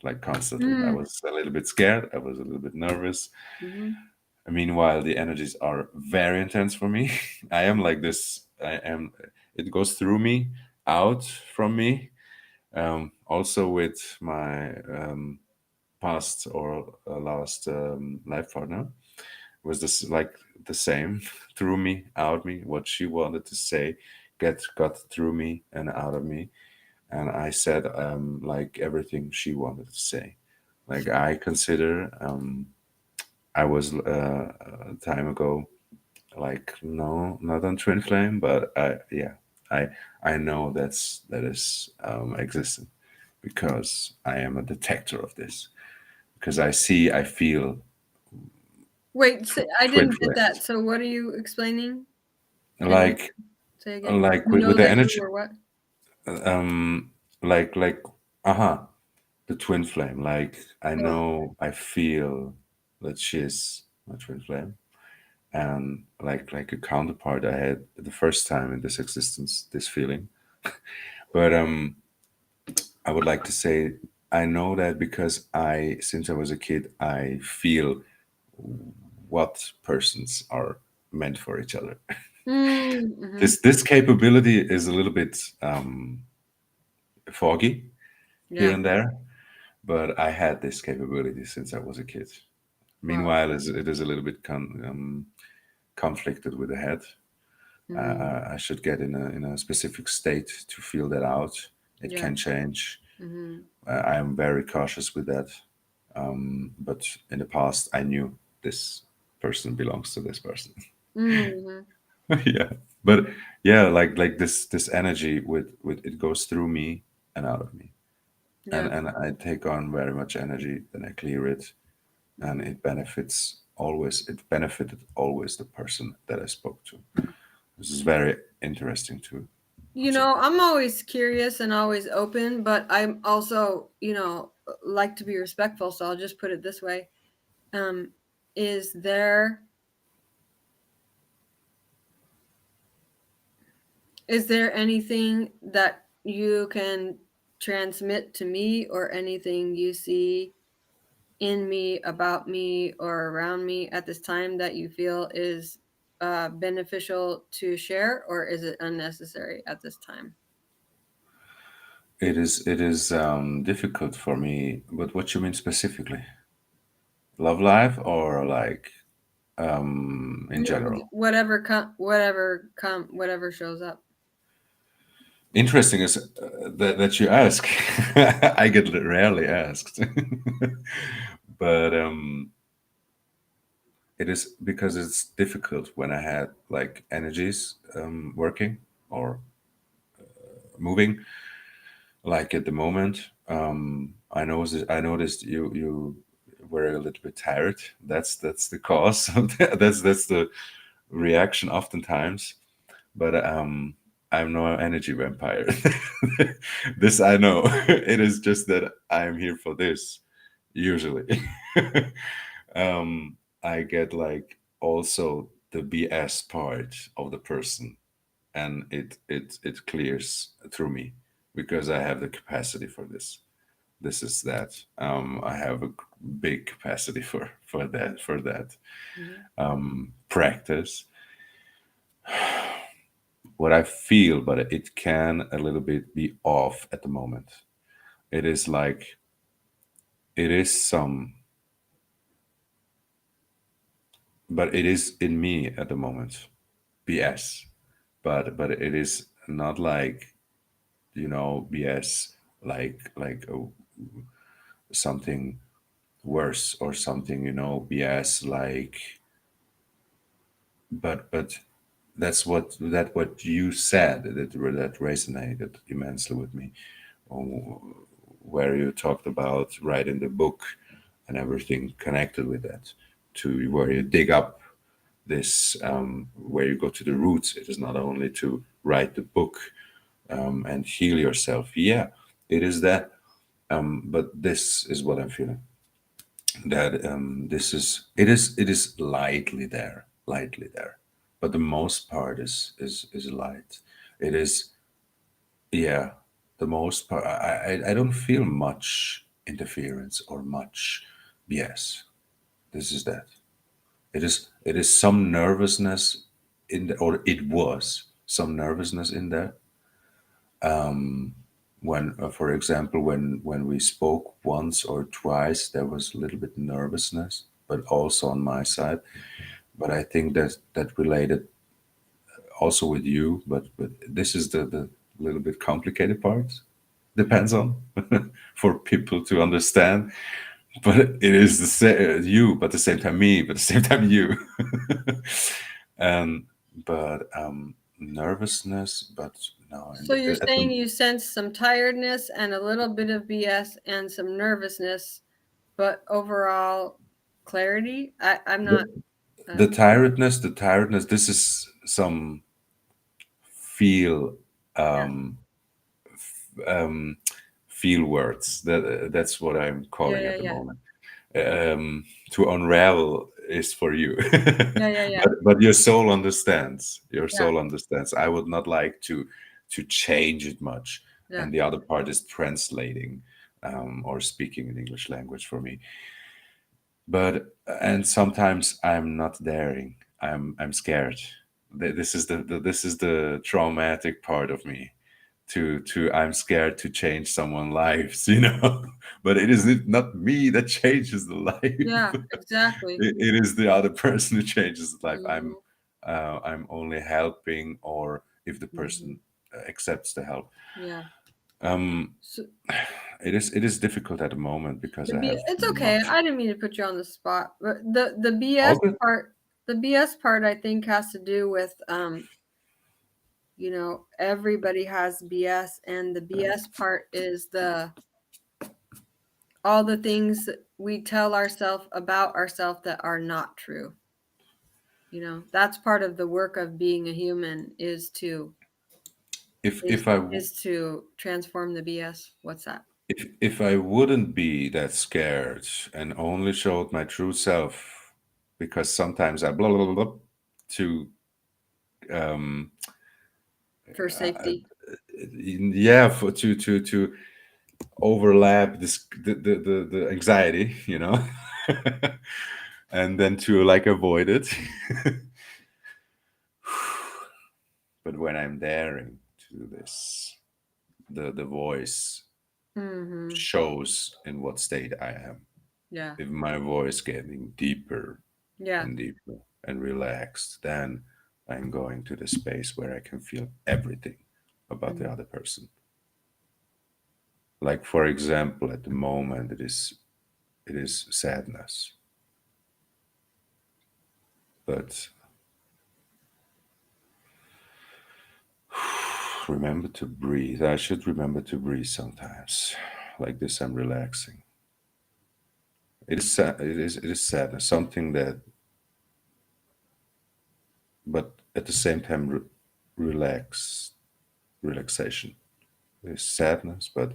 like constantly. I Mm. was a little bit scared. I was a little bit nervous. Mm-hmm. Meanwhile, the energies are very intense for me. I am like this. I am. It goes through me, out from me. Also with my past or last life partner was this like the same through me, out me. What she wanted to say, got through me and out of me, and I said like everything she wanted to say. Like I consider I was a time ago like no, not on twin flame, but yeah, I I know that is existent because I am a detector of this because I see, I feel Wait, I twin didn't get flames that. So what are you explaining? Can you like say again? like You know with the that you energy, were what? like the twin flame. Like I Oh. know, I feel that she's my twin flame, and like a counterpart I had the first time in this existence, this feeling. But I would like to say I know that because I, since I was a kid, I feel what persons are meant for each other. Mm-hmm. This capability is a little bit foggy here Yeah. and there, but I had this capability since I was a kid. Wow. Meanwhile, it is a little bit conflicted with the head. Mm, I should get in a specific state to feel that out. It yeah. can change. Mhm. I am very cautious with that. But in the past, I knew this person belongs to this person. Mhm. Yeah, but yeah, like this energy with it goes through me. and out of me. Yeah. And I take on very much energy, then I clear it, and Mhm. it benefited always the person that I spoke to. This is very interesting to observe. I'm always curious and always open, but I'm also, like to be respectful. So I'll just put it this way. Um, is there is there anything that you can transmit to me, or anything you see in me, about me, or around me at this time that you feel is beneficial to share, or is it unnecessary at this time? It is difficult for me, but what you mean specifically? Love life or like in general? Whatever shows up. Interesting is that you ask. I get rarely asked, but it is because it's difficult when I had like energies working or moving. Like at the moment, I noticed you were a little bit tired. That's the cause. That's the reaction oftentimes. But I'm no energy vampire. This I know. It is just that I'm here for this usually. um, I get like also the BS part of the person, and it clears through me because I have the capacity for this. This is that. I have a big capacity for that Mhm. practice. What I feel, but it can a little bit be off at the moment. It is like it is some, but it is in me at the moment. BS, but it is not like BS like something worse or something BS like. But that's what you said that resonated immensely with me, um, where you talked about writing the book and everything connected with that, to where you dig up this, where you go to the roots. It is not only to write the book and heal yourself. Yeah, it is that. But this is what I'm feeling. That it is lightly there, but the most part is light. It is, yeah, the most part. I don't feel much interference or much BS. This is that. It is some nervousness in the, or it was some nervousness in there. When, for example, when we spoke once or twice, there was a little bit nervousness, but also on my side. But I think that related also with you. But this is the little bit complicated part. Depends on for people to understand. But it is the same you, but at the same time me, but at the same time you. um, but nervousness, but no, So you're at the saying you sense some tiredness and a little bit of BS and some nervousness, but overall clarity. I'm the, not. the Uh, tiredness. This is some feel yeah, um, um, feel words. That's what I'm yeah, calling yeah, at the yeah, moment. To unravel is for you, yeah, yeah, yeah, but your soul understands. Your yeah, soul understands. I would not like to change it much, yeah. and the other part is translating or speaking in English language for me. But and sometimes I'm not daring. I'm scared. This is the traumatic part of me. To I'm scared to change someone's lives, but it is not me that changes the life. Yeah, exactly. It is the other person who changes the life. I'm Hmm. I'm only helping, or if the Hmm. person accepts the help. Yeah. Um, So it is difficult at the moment because I have it's okay. much. I didn't mean to put you on the spot, but the BS All good. part, the BS part, I think has to do with everybody has BS, and the BS part is the all the things we tell ourselves about ourselves that are not true. That's part of the work of being a human, is to if is if I is to transform the BS. What's that? if I wouldn't be that scared and only showed my true self, because sometimes I blah blah blah, blah to um For uh, safety. yeah, for to overlap the anxiety, and then to like avoid it. But when I'm daring to do this, the voice Mm-hmm. shows in what state I am. Yeah. If my voice getting deeper Yeah. and deeper and relaxed, then I'm going to the space where I can feel everything about the Mm-hmm. other person. Like for example, at the moment it is sadness, but remember to breathe. I should remember to breathe sometimes. Like this, I'm relaxing. It is sadness, something that, but at the same time, relaxation. There's sadness, but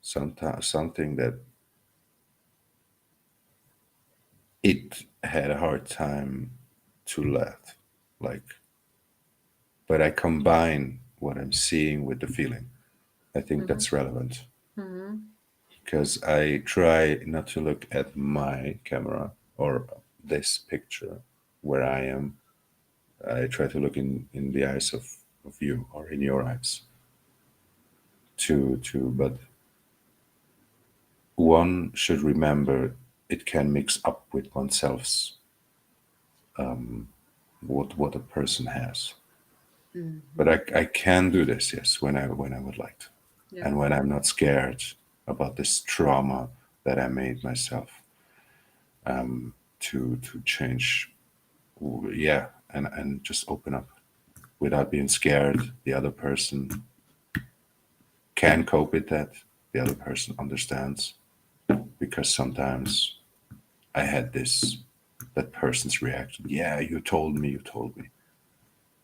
sometimes something that it had a hard time to let. Like, but I combine what I'm seeing with the feeling. I think Mm-hmm. that's relevant Mm-hmm. because I try not to look at my camera or this picture where I am. I try to look in the eyes of you or in your eyes but one should remember it can mix up with oneself's what a person has. But Mm-hmm. I can do this, yes, when I would like to, Yeah. and when I'm not scared about this trauma that I made myself to change, yeah, and just open up without being scared. The other person can cope with that. The other person understands because sometimes I had that person's reaction. Yeah, you told me,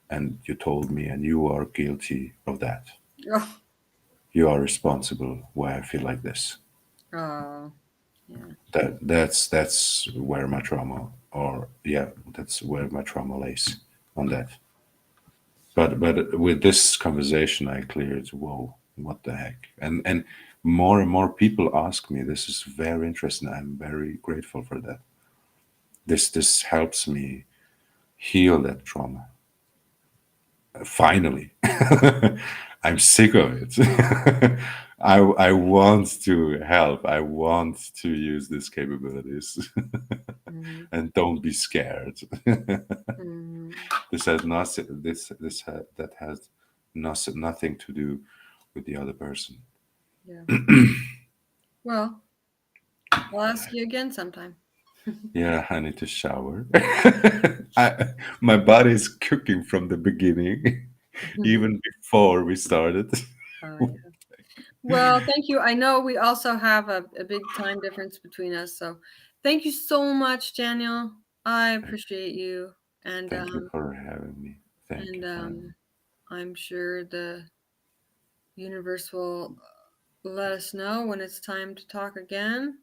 and you told me, and you are guilty of that. Oh. You are responsible why I feel like this. Oh. Yeah. That's where my trauma, or yeah, that's where my trauma lays on that. But with this conversation, I cleared. Whoa, what the heck? And more people ask me. This is very interesting. I'm very grateful for that. This helps me heal that trauma. Finally, I'm sick of it. I want to help. I want to use these capabilities, Mm-hmm. and don't be scared. Mm-hmm. This has nothing. That has nothing to do with the other person. Yeah. Well, I'll ask you again sometime. Yeah, I need to shower. My body is cooking from the beginning, even before we started. Oh, yeah. Well, thank you. I know we also have a big time difference between us, so thank you so much, Daniel. I appreciate you, and Thank you for having me. Thank and you for having me. I'm sure the universe will let us know when it's time to talk again.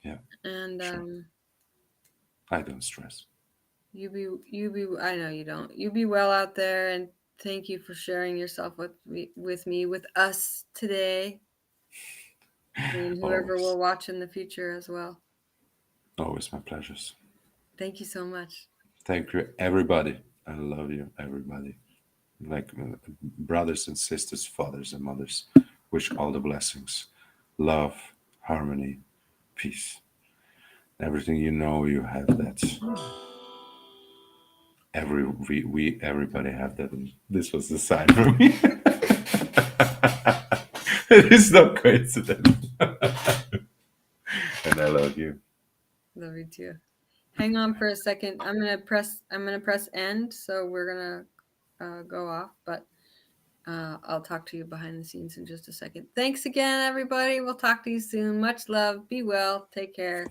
Yeah, And sure. I don't stress. you be. I know you don't. You be well out there, and thank you for sharing yourself with us today, and whoever Always, will watch in the future as well. always my pleasures. Thank you so much. Thank you, everybody. I love you, everybody. Like brothers and sisters, fathers and mothers. Wish all the blessings, love, harmony, peace. Everything you know, you have that. We everybody have that, and this was the sign for me. It is no coincidence, and I love you. Love you too. Hang on for a second. I'm gonna press end, so we're gonna go off. But I'll talk to you behind the scenes in just a second. Thanks again, everybody. We'll talk to you soon. Much love. Be well. Take care.